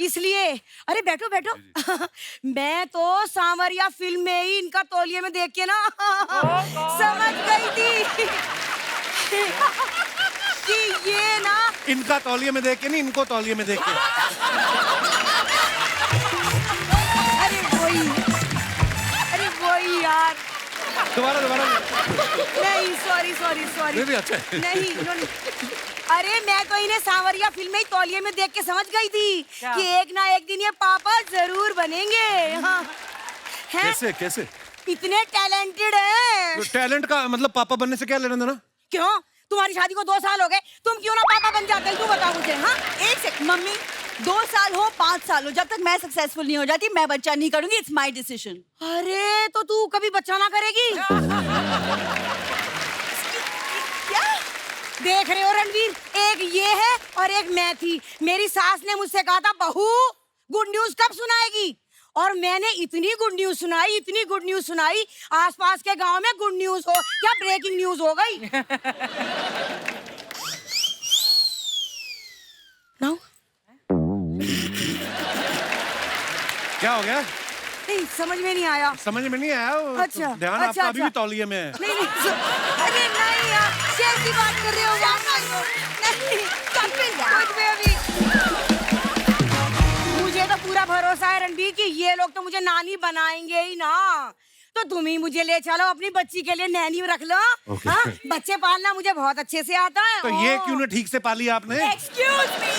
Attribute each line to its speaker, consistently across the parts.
Speaker 1: इसलिए। अरे बैठो बैठो। मैं तो सांवरिया फिल्म में ही इनका तौलिए में देख के ना समझ गई थी कि ये ना
Speaker 2: इनका तौलिए में देख के नहीं, इनको तौलिए में देख के।
Speaker 1: अरे वही यार।
Speaker 2: दोबारा
Speaker 1: नहीं सॉरी
Speaker 2: नहीं अच्छा है।
Speaker 1: नहीं नहीं। अरे मैं तो इन्हें सांवरिया फिल्म में ही तौलिए में देख के समझ गई थी कि एक ना एक दिन ये पापा जरूर बनेंगे। हाँ।
Speaker 2: कैसे कैसे?
Speaker 1: इतने टैलेंटेड हैं।
Speaker 2: तो टैलेंट का मतलब पापा बनने से क्या लेना देना?
Speaker 1: क्यों? तुम्हारी शादी को 2 साल हो गए, तुम क्यों ना पापा बन जाते? तू बता मुझे। हाँ,
Speaker 3: एक सेकंड मम्मी, 2 साल हो 5 साल हो, जब तक मैं सक्सेसफुल नहीं हो जाती मैं बच्चा नहीं करूंगी। It's my decision.
Speaker 1: अरे तो तू कभी बच्चा ना करेगी?
Speaker 3: क्या
Speaker 1: देख रहे हो रणवीर, एक ये है और एक मैं थी। मेरी सास ने मुझसे कहा था बहू गुड न्यूज कब सुनाएगी, और मैंने इतनी गुड न्यूज सुनाई आसपास के गांव में गुड न्यूज हो क्या ब्रेकिंग न्यूज हो गई। नाउ
Speaker 2: क्या हो गया?
Speaker 1: नहीं समझ में नहीं आया।
Speaker 2: समझ में नहीं आया?
Speaker 1: अच्छा,
Speaker 2: ध्यान
Speaker 1: अच्छा,
Speaker 2: आपका अभी भी
Speaker 1: अच्छा।
Speaker 2: तौलिए में है।
Speaker 1: नहीं अरे नहीं यार, कैसी बात कर रहे हो यार? नहीं कुछ भी अभी। मुझे तो पूरा भरोसा है रणबीर कि ये लोग तो मुझे नानी बनाएंगे ही ना। तो तुम ही मुझे ले चलो, अपनी बच्ची के लिए नैनी रख लो। हाँ, बच्चे पालना मुझे बहुत अच्छे से आता है।
Speaker 2: तो ये क्यों ना ठीक से पाली आपने?
Speaker 3: एक्सक्यूज मी,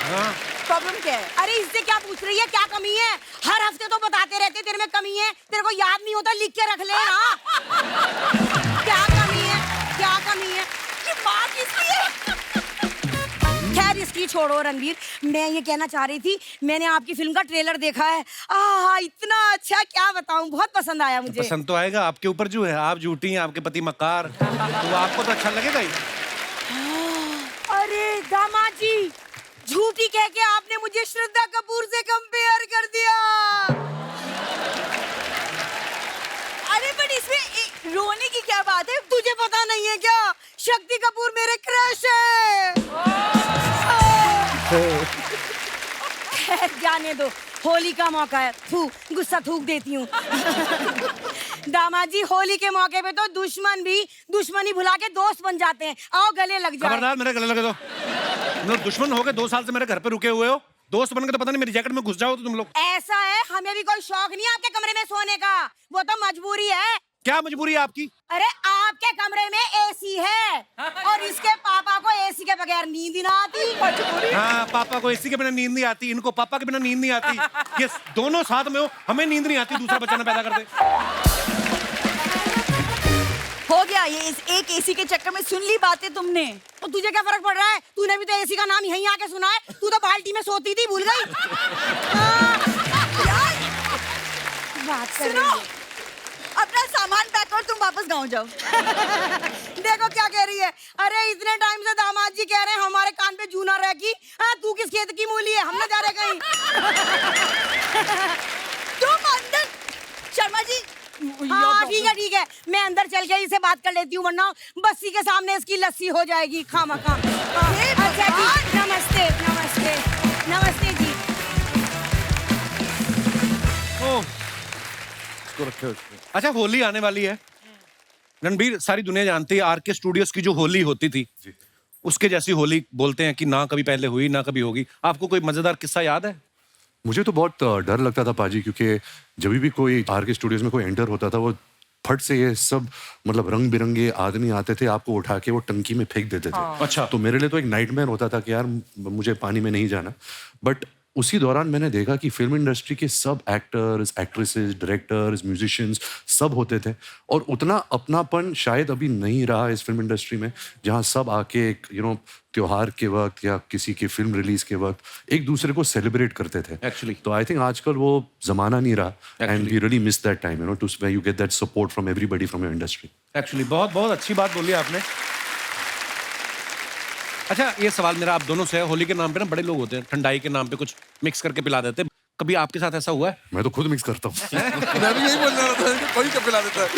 Speaker 2: हाँ।
Speaker 3: प्रॉब्लम क्या है?
Speaker 1: अरे इससे क्या पूछ रही है, क्या कमी है? हर हफ्ते तो बताते रहते तेरे में कमी है, तेरे को याद नहीं होता? लिख के रख ले। हाँ क्या कमी है?
Speaker 3: ये माँ किसकी है?
Speaker 1: खैर इसकी छोड़ो रणवीर, मैं ये कहना चाह रही थी, मैंने आपकी फिल्म का ट्रेलर देखा है। इतना अच्छा, क्या बताऊं, बहुत पसंद आया मुझे।
Speaker 2: पसंद तो आएगा, आपके ऊपर जो है, आप झूठी हैं, आपके पति मक्कार, तो आपको तो अच्छा लगेगा ही।
Speaker 1: अरे दामाद जी, झूठी कह के आपने मुझे श्रद्धा कपूर से कंपेयर कर दिया।
Speaker 3: अरे बट इसमें रोने की क्या बात है?
Speaker 1: तुझे पता नहीं है क्या, शक्ति कपूर मेरे क्रश है। खैर जाने दो, होली का मौका है, गुस्सा थूक देती हूँ। दामाद जी, होली के मौके पे तो दुश्मन भी दुश्मनी भुला के दोस्त बन जाते हैं। आओ गले लग जाए।
Speaker 2: खबरदार मेरे गले लगे तो। दुश्मन हो गए, 2 साल से मेरे घर पे रुके हुए हो, दोस्त बन के तो पता नहीं मेरी जैकेट में घुस जाओ तो तुम लोग।
Speaker 1: ऐसा है, हमें भी कोई शौक नहीं है आपके कमरे में सोने का, वो तो मजबूरी है।
Speaker 2: क्या मजबूरी है आपकी?
Speaker 1: अरे आपके कमरे में एसी है और इसके पापा को एसी के बगैर नींद ही ना आती।
Speaker 2: हाँ, पापा को एसी के बिना नींद नहीं आती, इनको पापा के बिना नींद नहीं आती। ये दोनों साथ में हो, हमें नींद नहीं आती, दूसरा बच्चा ना पैदा कर दे।
Speaker 3: हो गया, ये इस एक एसी के चक्कर में सुन ली बातें तुमने।
Speaker 1: तो तुझे क्या फर्क पड़ रहा है? तूने भी तो एसी का नाम यहीं आके सुना है, तू तो बाल्टी में सोती थी, भूल गई? बात कर रही है।
Speaker 3: अपना सामान पैक कर, तुम वापस गाँव जाओ।
Speaker 1: देखो क्या कह रही है। अरे इतने टाइम से दामाद जी कह रहे हैं हमारे कान पे जूना रहेगी। तू किस खेत की मूली है, हम ना जा रहे कहीं।
Speaker 3: तुम अंदर, शर्मा जी।
Speaker 1: हाँ ठीक है, मैं अंदर चल के इसे बात कर लेती हूँ, वरना बस्सी के सामने इसकी लस्सी हो जाएगी खामखा। अच्छा जी, नमस्ते जी।
Speaker 2: अच्छा, होली आने वाली है रणबीर, सारी दुनिया जानती है आरके स्टूडियोज की जो होली होती थी, उसके जैसी होली बोलते हैं कि ना कभी पहले हुई ना कभी होगी। आपको कोई मजेदार किस्सा याद है?
Speaker 4: मुझे तो बहुत डर लगता था पाजी, क्योंकि जब भी कोई आरके स्टूडियोज में कोई एंटर होता था, वो फट से ये सब मतलब रंग बिरंगे आदमी आते थे, आपको उठा के वो टंकी में फेंक देते थे।
Speaker 2: अच्छा।
Speaker 4: तो मेरे लिए तो एक नाइटमेयर होता था कि यार मुझे पानी में नहीं जाना। बट उसी दौरान मैंने देखा कि फिल्म इंडस्ट्री के सब एक्टर्स, एक्ट्रेसेस, डायरेक्टर्स, म्यूजिशियंस सब होते थे, और उतना अपनापन शायद अभी नहीं रहा इस फिल्म इंडस्ट्री में, जहाँ सब आके एक त्योहार के वक्त या किसी की फिल्म रिलीज के वक्त एक दूसरे को सेलिब्रेट करते थे।
Speaker 2: Actually.
Speaker 4: तो आई थिंक आजकल वो जमाना नहीं रहा, and we really miss that time, to where you get that support from everybody from your industry.
Speaker 2: Actually बहुत अच्छी बात बोली आपने। अच्छा, ये सवाल मेरा आप दोनों से है। होली के नाम पे ना बड़े लोग होते हैं, ठंडाई के नाम पे कुछ मिक्स करके पिला देते हैं। कभी आपके साथ ऐसा हुआ है?
Speaker 4: मैं तो खुद मिक्स करता हूँ।
Speaker 5: मैं भी यही बोलने वाला था कि कोई क्या पिला देता है।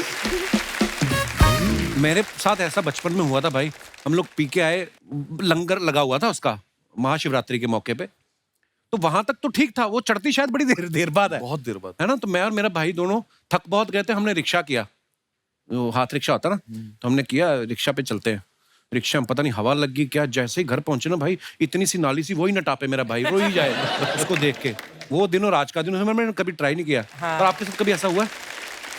Speaker 2: मेरे साथ ऐसा बचपन में हुआ था भाई। हम लोग पी के आए, लंगर लगा हुआ था उसका, महाशिवरात्रि के मौके पे। तो वहां तक तो ठीक था, वो चढ़ती शायद बड़ी देर देर बाद है,
Speaker 5: बहुत देर बाद।
Speaker 2: है ना। तो मैं और मेरा भाई दोनों थक बहुत गए थे, हमने रिक्शा किया, वो हाथ रिक्शा होता ना, तो हमने किया रिक्शा पे चलते हैं। रिक्शा में पता नहीं हवा लग गई क्या, जैसे ही घर पहुंचे ना भाई, इतनी सी नाली सी, वही न टापे मेरा भाई, रो ही जाए उसको देख के। वो दिन और आज का दिन मैंने कभी ट्राई नहीं किया। और आपके साथ कभी ऐसा हुआ है?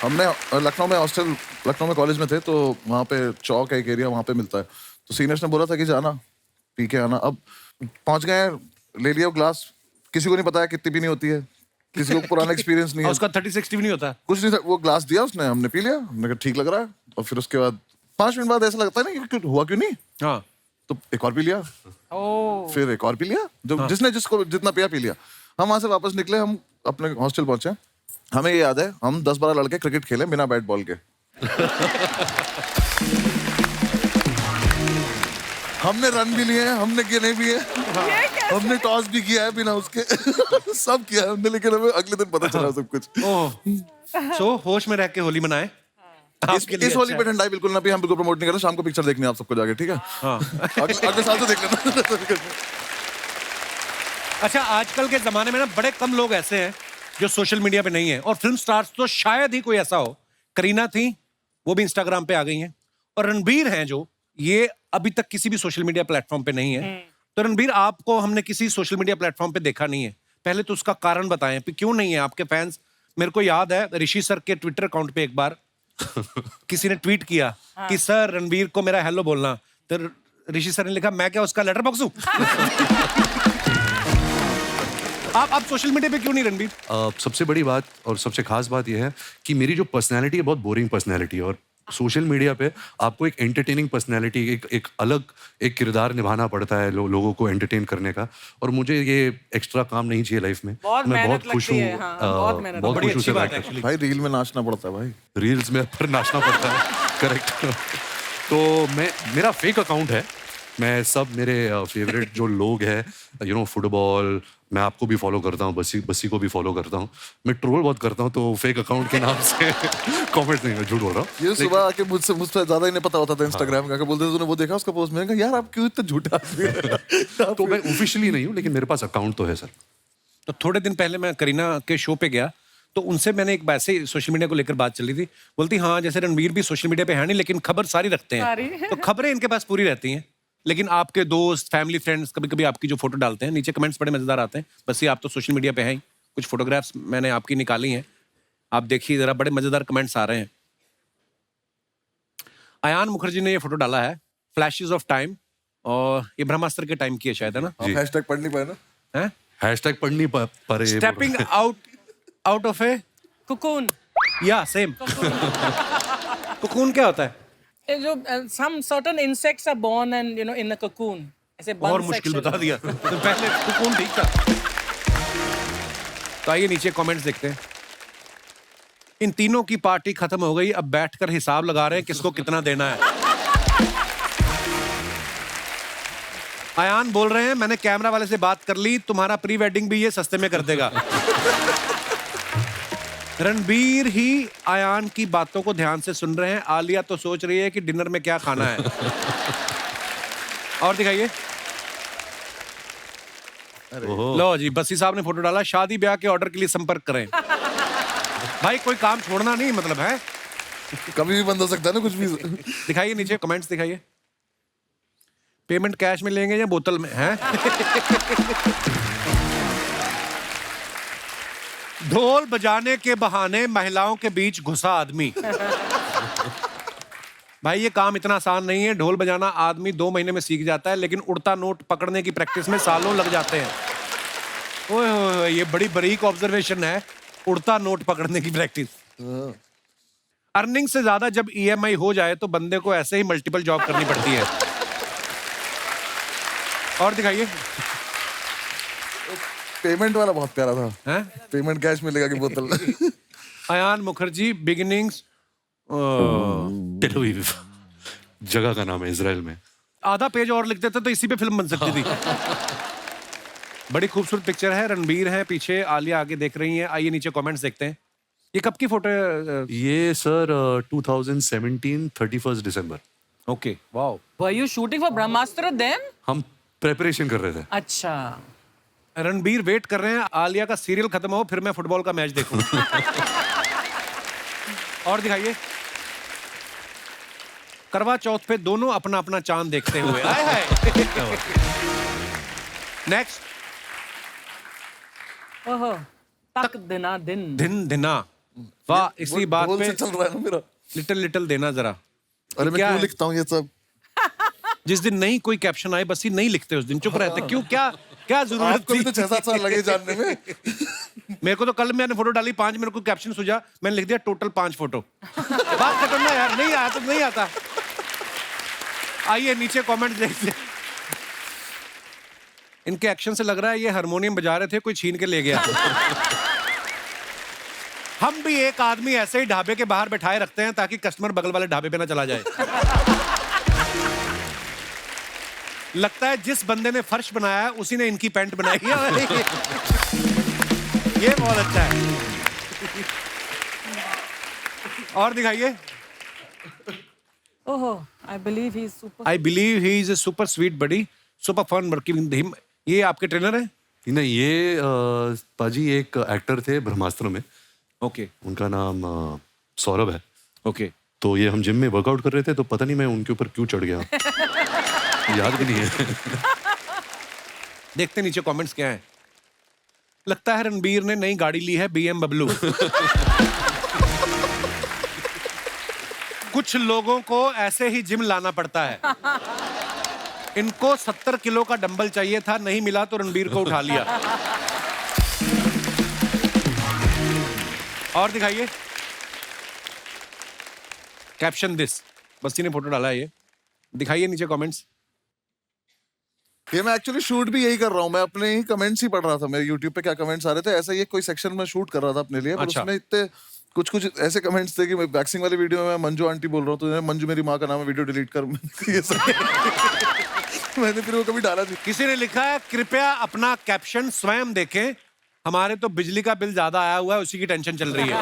Speaker 5: हमने लखनऊ में हॉस्टल, लखनऊ में कॉलेज में थे, तो वहाँ पे चौक है एक एरिया, वहाँ पे मिलता है। तो सीनियर्स ने बोला था कि जाना पी के आना। अब पहुंच गए, ले लिया ग्लास, किसी को नहीं पता है कितनी पीनी होती है, किसी को पुराना एक्सपीरियंस नहीं है,
Speaker 2: उसका 30-60 भी नहीं होता।
Speaker 5: कुछ नहीं था। वो ग्लास दिया उसने, हमने पी लिया, हमने कहा ठीक लग रहा है। और फिर उसके बाद 5 मिनट बाद ऐसा लगता है ना कि हुआ क्यों नहीं,
Speaker 2: हाँ,
Speaker 5: तो एक और पी लिया, फिर एक और पी लिया, जो जिसने जिसको जितना पिया पी लिया। हम वहां से वापस निकले, हम अपने हॉस्टल पहुंचे। हमें ये याद है, हम 10-12 लड़के क्रिकेट खेले बिना बैट बॉल के। हमने रन भी लिए हैं, हमने गिने भी है, हमने टॉस भी किया है बिना उसके। सब किया है हमने, लेकिन हमें अगले दिन पता चला सब कुछ।
Speaker 2: सो होश में रह के होली मनाए।
Speaker 5: इस होली पे ठंडाई बिल्कुल ना भी, हम बिल्कुल प्रमोट नहीं कर रहे। शाम को पिक्चर देखनी है आप सबको जाके, ठीक है? अगले साल तो देख लेना।
Speaker 2: अच्छा, आजकल के जमाने में ना बड़े कम लोग ऐसे हैं जो सोशल मीडिया पे नहीं है, और फिल्म स्टार्स तो शायद ही कोई ऐसा हो। करीना थी, वो भी इंस्टाग्राम पे आ गई हैं, और रणबीर हैं जो, ये अभी तक किसी भी सोशल मीडिया प्लेटफॉर्म पे नहीं है। तो रणबीर, आपको हमने किसी सोशल मीडिया प्लेटफॉर्म पे देखा नहीं है, पहले तो उसका कारण बताएं, क्यों नहीं है? आपके फैंस, मेरे को याद है ऋषि सर के ट्विटर अकाउंट पे एक बार किसी ने ट्वीट किया कि सर रणबीर को मेरा हेलो बोलना, तो ऋषि सर ने लिखा, मैं क्या उसका लेटर बॉक्स हूं? आप सोशल मीडिया पे क्यों नहीं रणबीर?
Speaker 4: सबसे बड़ी बात और सबसे खास बात यह है कि मेरी जो पर्सनैलिटी है बहुत बोरिंग पर्सनैलिटी है, और सोशल मीडिया पे आपको एक एंटरटेनिंग पर्सनैलिटी, एक अलग एक किरदार निभाना पड़ता है लोगों को एंटरटेन करने का, और मुझे ये एक्स्ट्रा काम नहीं चाहिए लाइफ में। मैं बहुत खुश हूँ, बहुत खुश हूँ सर एक्चुअली।
Speaker 5: भाई रील में नाचना पड़ता है भाई,
Speaker 4: रील्स में पर नाचना पड़ता है, करेक्ट। तो मेरा फेक अकाउंट है, मैं सब मेरे फेवरेट जो लोग हैं, फुटबॉल, मैं आपको भी फॉलो करता हूँ, बसी को भी फॉलो करता हूँ, मैं ट्रोल बहुत करता हूँ, तो फेक अकाउंट के नाम से कमेंट्स नहीं, मैं झूठ बोल रहा हूँ।
Speaker 5: ये सुबह आके मुझसे ज्यादा ही नहीं पता होता था इंस्टाग्राम का, बोलते थे तूने वो देखा उसका पोस्ट, मैंने कहा यार आप क्यों इतना झूठा आदमी हो?
Speaker 4: तो मैं ऑफिशियली नहीं हूँ, लेकिन मेरे पास अकाउंट तो है सर।
Speaker 2: तो थोड़े दिन पहले मैं करीना के शो पे गया, तो उनसे मैंने एक वैसे सोशल मीडिया को लेकर बात चली थी। बोलती हाँ, जैसे रणबीर भी सोशल मीडिया पे है नहीं, लेकिन खबर सारी रखते हैं, तो खबरें इनके पास पूरी रहती हैं। लेकिन आपके दोस्त, फैमिली, फ्रेंड्स कभी कभी आपकी जो फोटो डालते हैं, नीचे कमेंट्स बड़े मजेदार आते हैं। बस ये आप तो सोशल मीडिया पे हैं ही, कुछ फोटोग्राफ्स मैंने आपकी निकाली हैं, आप देखिए जरा, बड़े मजेदार कमेंट्स आ रहे हैं। अयान मुखर्जी ने ये फोटो डाला है, फ्लैशेस ऑफ टाइम, और ये ब्रह्मास्त्र के टाइम की है शायद, है ना?
Speaker 5: आप हैशटैग पढ़ नहीं पाए ना?
Speaker 2: हैं?
Speaker 4: हैशटैग पढ़ नहीं पा रहे।
Speaker 2: Stepping out of A
Speaker 6: cocoon.
Speaker 2: या सेम। कोकून क्या होता है?
Speaker 6: जो some certain insects are born and in a cocoon. ऐसे
Speaker 2: और
Speaker 6: bun
Speaker 2: मुश्किल
Speaker 6: section.
Speaker 2: बता दिया। तो पहले कोकून ठीक था। तो आइए नीचे कमेंट्स देखते हैं। इन तीनों की पार्टी खत्म हो गई, अब बैठकर हिसाब लगा रहे हैं किसको कितना देना है। अयान बोल रहे हैं, मैंने कैमरा वाले से बात कर ली, तुम्हारा प्री वेडिंग भी ये सस्ते में कर देगा। रणबीर ही अयान की बातों को ध्यान से सुन रहे हैं, आलिया तो सोच रही है कि डिनर में क्या खाना है। और दिखाइए। लो जी, बसी साहब ने फोटो डाला, शादी ब्याह के ऑर्डर के लिए संपर्क करें। भाई कोई काम छोड़ना नहीं, मतलब है
Speaker 5: कभी भी बंद हो सकता है ना कुछ भी।
Speaker 2: दिखाइए नीचे कमेंट्स दिखाइए। पेमेंट कैश में लेंगे या बोतल में है? ढोल बजाने के बहाने महिलाओं के बीच घुसा आदमी। भाई ये काम इतना आसान नहीं है, ढोल बजाना आदमी 2 महीने में सीख जाता है, लेकिन उड़ता नोट पकड़ने की प्रैक्टिस में सालों लग जाते हैं। ओए होए, ये बड़ी बारीक ऑब्जर्वेशन है, उड़ता नोट पकड़ने की प्रैक्टिस। अर्निंग से ज्यादा जब ईएमआई हो जाए तो बंदे को ऐसे ही मल्टीपल जॉब करनी पड़ती है। और दिखाइए।
Speaker 5: पेमेंट वाला बहुत प्यारा था।
Speaker 2: हैं?
Speaker 5: पेमेंट कैश मिलेगा कि बोतल?
Speaker 2: Ayan Mukherjee beginnings,
Speaker 4: Tel Aviv जगह का नाम है इजराइल में।
Speaker 2: आधा पेज और लिख देते तो इसी पे फिल्म बन सकती थी। बड़ी खूबसूरत पिक्चर है, रणबीर है पीछे, आलिया आगे देख रही है। आइए नीचे कमेंट्स देखते हैं। ये कब की फोटो है?
Speaker 4: ये sir 2017 31 December.
Speaker 2: Okay, wow.
Speaker 6: Were you shooting for Brahmastra then?
Speaker 4: हम प्रेपरेशन कर रहे थे।
Speaker 6: अच्छा.
Speaker 2: रणबीर वेट कर रहे हैं आलिया का सीरियल खत्म हो फिर मैं फुटबॉल का मैच देखूं। और दिखाइए। करवा चौथ पे दोनों अपना अपना चांद देखते हुए आए हैं। नेक्स्ट।
Speaker 6: ओहो, तक दिना दिन।
Speaker 2: दिन दिना। वाह, इसी बात
Speaker 5: ढोल
Speaker 2: पे
Speaker 5: से चल रहा है ना मेरा।
Speaker 2: लिटिल लिटिल देना जरा।
Speaker 5: अरे मैं
Speaker 2: क्या
Speaker 5: क्यों
Speaker 2: है?
Speaker 5: लिखता हूँ ये सब?
Speaker 2: जिस दिन नहीं कोई कैप्शन आए बस ही नहीं लिखते, उस दिन चुप रहते। क्यों, क्या क्या जरूरत
Speaker 5: आपको भी
Speaker 2: थी?
Speaker 5: तो 6-7 साल लगे जानने में।
Speaker 2: मेरे को तो कल मैंने फोटो डाली 5, मेरे को कैप्शन सुझा, मैंने लिख दिया टोटल 5 फोटो। बात खत्म ना यार, नहीं आया तो नहीं आता। आइए नीचे कमेंट देखते। इनके एक्शन से लग रहा है ये हारमोनियम बजा रहे थे, कोई छीन के ले गया। हम भी एक आदमी ऐसे ही ढाबे के बाहर बैठाए रखते हैं ताकि कस्टमर बगल वाले ढाबे पे ना चला जाए। लगता है जिस बंदे ने फर्श बनाया है उसी ने इनकी पैंट बनाई है। ये बहुत अच्छा है। और दिखाइए।
Speaker 6: ओहो, I believe he's super.
Speaker 2: I believe he is a super sweet buddy, super fun working with him. ये आपके ट्रेनर है?
Speaker 4: नहीं, ये पाजी एक एक्टर थे ब्रह्मास्त्र में,
Speaker 2: ओके
Speaker 4: उनका नाम सौरभ है।
Speaker 2: ओके।
Speaker 4: तो ये हम जिम में वर्कआउट कर रहे थे तो पता नहीं मैं उनके ऊपर क्यों चढ़ गया। याद भी नहीं है।
Speaker 2: देखते नीचे कमेंट्स क्या है। लगता है रणबीर ने नई गाड़ी ली है BMW। कुछ लोगों को ऐसे ही जिम लाना पड़ता है। इनको 70 किलो का डंबल चाहिए था, नहीं मिला तो रणबीर को उठा लिया। और दिखाइए। कैप्शन दिस, बस्ती ने फोटो डाला है ये। दिखाइए नीचे कमेंट्स।
Speaker 5: ये मैं एक्चुअली शूट भी यही कर रहा हूँ, मैं अपने ही कमेंट्स ही पढ़ रहा था, मेरे यूट्यूब पे क्या कमेंट्स आ रहे थे, ऐसा ही कोई सेक्शन में शूट कर रहा था अपने लिए, पर
Speaker 2: अच्छा।
Speaker 5: उसमें इतने कुछ ऐसे कमेंट्स थे कि मैं वैक्सिंग वाली वीडियो में मैं मंजू आंटी बोल रहा हूँ तो मंजू मेरी माँ का नाम है, वीडियो डिलीट कर। ये सब मैंने फिर वो कभी डाला नहीं।
Speaker 2: किसी ने लिखा है कृपया अपना कैप्शन स्वयं देखें, हमारे तो बिजली का बिल ज्यादा आया हुआ है, उसी की टेंशन चल रही है।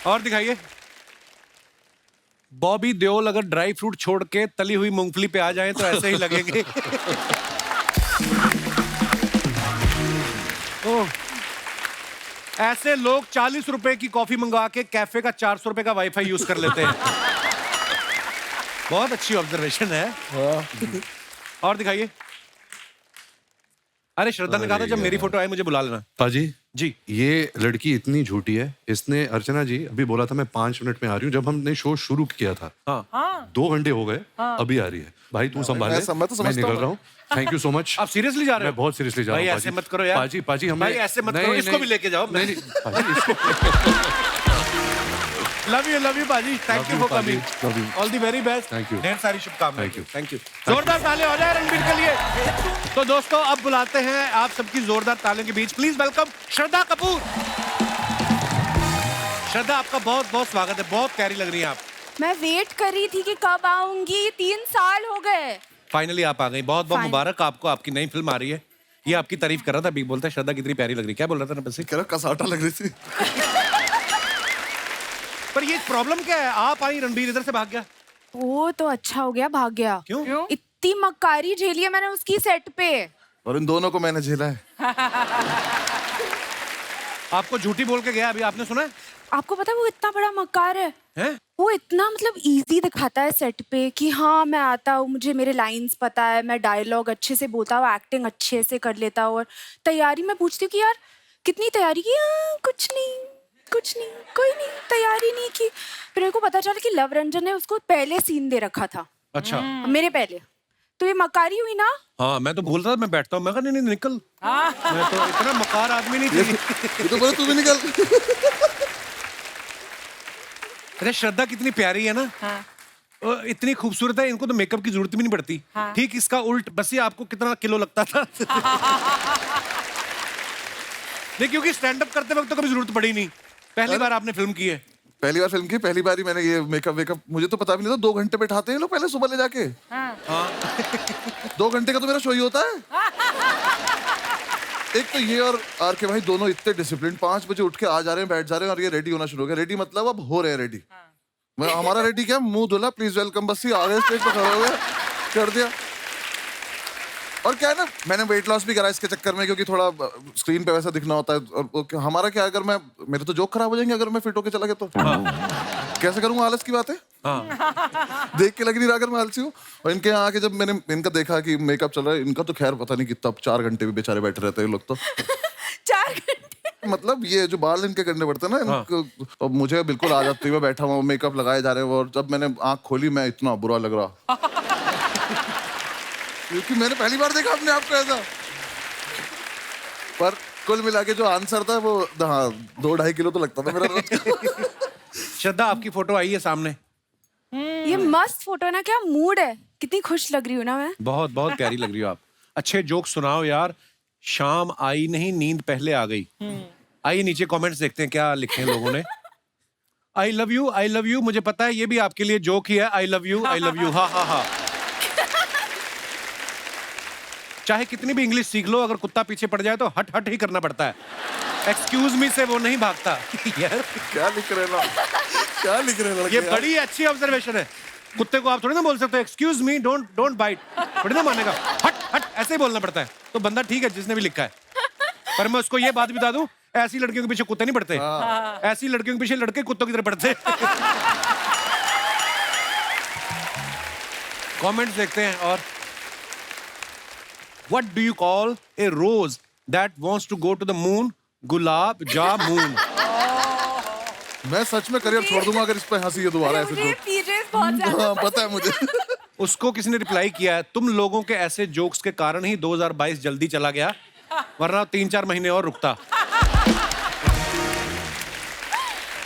Speaker 2: और दिखाइए। बॉबी देओल अगर ड्राई फ्रूट छोड़ के तली हुई मूंगफली पे आ जाएं तो ऐसे ही लगेंगे। ओह, ऐसे लोग 40 रुपए की कॉफी मंगवा के कैफे का 400 रुपए का वाईफाई यूज कर लेते हैं। बहुत अच्छी ऑब्जर्वेशन है। और दिखाइए। अरे श्रद्धा ने कहा था जब मेरी फोटो आए मुझे बुला लेना।
Speaker 4: पाजी
Speaker 2: जी।
Speaker 4: ये लड़की इतनी झूठी है, इसने अर्चना जी अभी बोला था मैं 5 मिनट में आ रही हूँ, जब हमने शो शुरू किया था
Speaker 2: हाँ।
Speaker 4: 2 घंटे हो गए, अभी आ रही है। भाई तू संभाल ले,
Speaker 5: मैं तो
Speaker 4: मैं
Speaker 5: समझता
Speaker 4: निकल
Speaker 5: हूँ।
Speaker 4: रहा हूँ। Thank you so much.
Speaker 2: आप सीरियसली जा रहे हो?
Speaker 4: मैं बहुत सीरियसली जा रहा
Speaker 2: भाई
Speaker 4: हूँ।
Speaker 2: ऐसे मत करो यार।
Speaker 4: पाजी हमें
Speaker 2: भाई ऐसे मत करो, इसको भी लेके जाओ।
Speaker 4: नहीं पाजी, इसको
Speaker 2: लव यू बाजी, thank you for
Speaker 4: Paji,
Speaker 2: coming,
Speaker 4: love you.
Speaker 2: All the very best.
Speaker 4: Thank you.
Speaker 2: ढेर सारी शुभकामनाएं।
Speaker 4: Thank you.
Speaker 2: Thank you. जोरदार तालियां हो जाए रणबीर के लिए। तो दोस्तों अब बुलाते हैं आप सबकी जोरदार तालियों के बीच, प्लीज वेलकम श्रद्धा कपूर। श्रद्धा आपका बहुत बहुत स्वागत है, बहुत प्यारी लग रही हैं आप।
Speaker 7: मैं वेट कर रही थी कि कब आऊंगी, 3 साल हो गए।
Speaker 2: फाइनली आप आ गई, बहुत बहुत
Speaker 7: Fine.
Speaker 2: मुबारक आपको, आपकी नई फिल्म आ रही है। ये आपकी तारीफ कर रहा था, बिग बोलता है श्रद्धा कितनी प्यारी लग रही है। क्या बोल रहा था ना बस?
Speaker 5: कह रहा कसाटा लग रही थी।
Speaker 2: पर ये प्रॉब्लम क्या है, आप आई रणबीर इधर से भाग गया।
Speaker 7: वो तो अच्छा हो गया, भाग गया।
Speaker 2: क्यों?
Speaker 7: इतनी मक्कारी झेली है मैंने उसकी सेट पे।
Speaker 5: और इन दोनों को मैंने झेला है।
Speaker 2: आपको झूठी बोल के गया अभी, आपने सुना है?
Speaker 7: आपको पता है वो इतना बड़ा मक्कार है।
Speaker 2: हैं?
Speaker 7: वो इतना मतलब इजी दिखाता है सेट पे कि हाँ मैं आता हूँ, मुझे मेरे लाइंस पता है, मैं डायलॉग अच्छे से बोलता हूँ, एक्टिंग अच्छे से कर लेता हूँ। और तैयारी में पूछती हूँ कि यार कितनी तैयारी की? कुछ नहीं, कोई नहीं, तैयारी नहीं की। फिर मेरे को पता चला कि लव रंजन ने उसको पहले सीन दे रखा था।
Speaker 2: अच्छा।
Speaker 7: मेरे पहले तो ये मकारी हुई ना।
Speaker 2: हाँ मैं तो बोल रहा था, मैं बैठता हूँ, मैं कहा नहीं निकल। मैं तो इतना मकार आदमी नहीं थी।
Speaker 5: ये तो बोले तू भी निकल।
Speaker 2: अरे श्रद्धा कितनी प्यारी है ना। इतनी खूबसूरत है, इनको तो मेकअप की जरूरत भी नहीं पड़ती। ठीक इसका उल्ट, बस ये आपको कितना किलो लगता था। नहीं क्योंकि स्टैंड अप करते वक्त तो कभी जरूरत पड़ी नहीं, पहली बार आपने फिल्म की है।
Speaker 5: पहली बार फिल्म की, पहली बार ही मैंने ये मेकअप वेकअप, मुझे तो पता भी नहीं था 2 घंटे बैठाते हैं लोग पहले सुबह ले जाके। 2 घंटे का तो मेरा शो ही होता है। एक तो ये और आर के भाई दोनों इतने डिसिप्लिन, 5 बजे उठ के आ जा रहे हैं, बैठ जा रहे हैं और ये रेडी होना शुरू हो गया। रेडी मतलब अब हो रहे हैं रेडी। मैं हमारा रेडी क्या, मुंह धुला, प्लीज वेलकम, बस ही आ गए स्टेज पर खड़े हो गए, कर दिया। और क्या है ना, मैंने वेट लॉस भी करा इसके चक्कर में, क्योंकि थोड़ा स्क्रीन पे वैसा दिखना होता है। और हमारा क्या, अगर मैं, मेरे तो जोक खराब हो जाएंगे अगर मैं फिट होके चला गया तो। कैसे करूंगा, आलस की बात है। देख के लग नहीं रहा अगर मैं आलसी हूँ। और इनके यहाँ आके जब मैंने इनका देखा कि मेकअप चल रहा है, इनका तो खैर पता नहीं कितना 4 घंटे भी बेचारे बैठे रहते हैं लोग तो।
Speaker 3: 4 घंटे
Speaker 5: मतलब ये जो बाल इनके करने पड़ते हैं ना इनको, तो मुझे बिल्कुल आ जाती है। मैं बैठा हुआ, मेकअप लगाए जा रहे हैं, और जब मैंने आंख खोली, मैं इतना बुरा लग रहा, क्योंकि मैंने पहली बार देखा अपने आप को ऐसा। पर कुल मिला के जो आंसर था वो, हाँ, 2-2.5 किलो तो लगता था मेरा रोज का।
Speaker 2: श्रद्धा, आपकी फोटो आई है सामने।
Speaker 7: ये मस्त फोटो है ना, क्या मूड है, कितनी खुश लग रही हूँ ना मैं।
Speaker 2: बहुत बहुत प्यारी लग रही हो आप। अच्छे जोक सुनाओ यार। शाम आई नहीं, नींद पहले आ गई। आइए नीचे कमेंट्स देखते हैं क्या लिखे हैं लोगों ने। I love you, I love you. मुझे पता है ये भी आपके लिए जोक ही है। I love you, I love you. हा हा हा। चाहे कितनी भी इंग्लिश सीख लो, अगर कुत्ता पीछे पड़ जाए तो हट हट ही करना पड़ता है। एक्सक्यूज मी से वो नहीं भागता। यार
Speaker 5: क्या लिख रहे ना, क्या लिख रहे लड़के
Speaker 2: ये
Speaker 5: यार?
Speaker 2: बड़ी अच्छी ऑब्जर्वेशन है। कुत्ते को आप थोड़ी ना बोल सकते हो excuse me, don't don't bite, थोड़ी ना मानेगा। हट हट ऐसे ही बोलना पड़ता है। तो बंदा ठीक है जिसने भी लिखा है। पर मैं उसको ये बात बता दूं, ऐसी लड़कियों के पीछे कुत्ते नहीं पड़ते। ऐसी लड़कियों के पीछे लड़के कुत्तों की तरह पड़ते। कमेंट्स देखते हैं। और what do you call a rose that wants to go to the moon? Gulab jamun.
Speaker 5: मैं सच में करियर छोड़ दूंगा अगर इस पे हंसी है दोबारा ऐसे
Speaker 3: मुझे
Speaker 5: तो।
Speaker 3: पीजेस बहुत ज्यादा
Speaker 5: हाँ, पता है मुझे।
Speaker 2: उसको किसी ने रिप्लाई किया है, तुम लोगों के ऐसे जोक्स के कारण ही 2022 जल्दी चला गया, वरना 3-4 महीने और रुकता।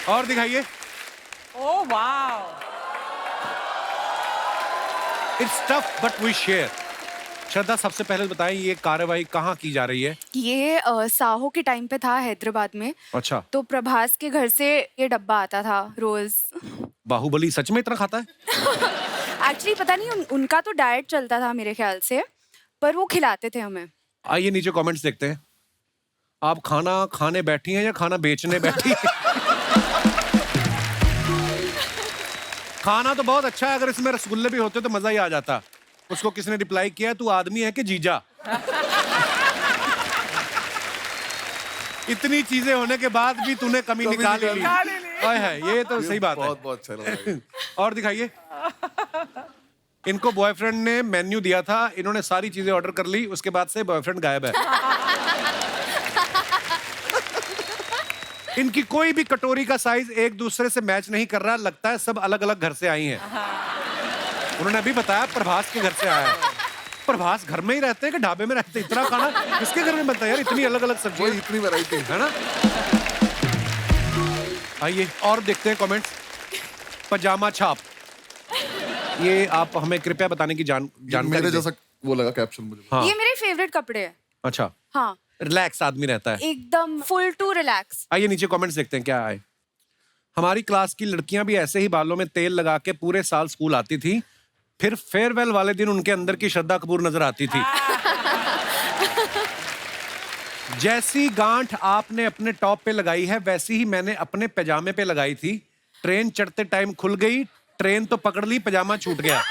Speaker 2: और दिखाइए।
Speaker 6: Oh wow.
Speaker 2: It's tough but we share. Shraddha, सबसे पहले बताएं ये कार्यवाही कहाँ की जा रही है?
Speaker 7: ये साहो के टाइम पे था हैदराबाद में।
Speaker 2: अच्छा।
Speaker 7: तो प्रभास के घर से ये डब्बा आता था रोज।
Speaker 2: बाहुबली सच में इतना खाता है?
Speaker 7: एक्चुअली पता नहीं उनका तो डाइट चलता था मेरे ख्याल से, पर वो खिलाते थे हमें।
Speaker 2: आइए नीचे कमेंट्स देखते हैं। आप खाना खाने बैठी हैं या खाना बेचने बैठी हैं? खाना तो बहुत अच्छा है, अगर इसमें रसगुल्ले भी होते तो मजा ही आ जाता। उसको किसने रिप्लाई किया, तू आदमी है कि जीजा? इतनी चीजें होने के बाद भी तूने कमी निकाल ली। हाय हाय, ये तो सही बात है।
Speaker 5: बहुत बहुत अच्छा लगा।
Speaker 2: और दिखाइए। इनको बॉयफ्रेंड ने मेन्यू दिया था, इन्होंने सारी चीजें ऑर्डर कर ली, उसके बाद से बॉयफ्रेंड गायब है। इनकी कोई भी कटोरी का साइज एक दूसरे से मैच नहीं कर रहा, लगता है सब अलग अलग घर से आई हैं। उन्होंने अभी बताया प्रभास के घर से आया है। प्रभास घर में ही रहते हैं कि ढाबे में रहते हैं? इतना खाना किसके घर में बनता है यार? इतनी अलग अलग सब्जियां,
Speaker 5: इतनी वैरायटी
Speaker 2: है ना। आइए और देखते हैं कमेंट्स। पजामा छाप, ये आप हमें कृपया बताने की जानकारी
Speaker 5: मेरे
Speaker 2: दें।
Speaker 5: जैसा वो लगा कैप्शन मुझे।
Speaker 2: हाँ।
Speaker 7: ये मेरे फेवरेट कपड़े हैं।
Speaker 2: अच्छा,
Speaker 7: हाँ,
Speaker 2: रिलैक्स आदमी रहता है
Speaker 7: एकदम फुल टू रिलैक्स।
Speaker 2: आइए नीचे कमेंट्स देखते हैं क्या आए। हमारी क्लास की लड़कियां भी ऐसे ही बालों में तेल लगा के पूरे साल स्कूल आती थी, फिर फेयरवेल वाले दिन उनके अंदर की श्रद्धा कपूर नजर आती थी। जैसी गांठ आपने अपने टॉप पे लगाई है, वैसी ही मैंने अपने पैजामे पे लगाई थी। ट्रेन चढ़ते टाइम खुल गई, ट्रेन तो पकड़ ली, पजामा छूट गया।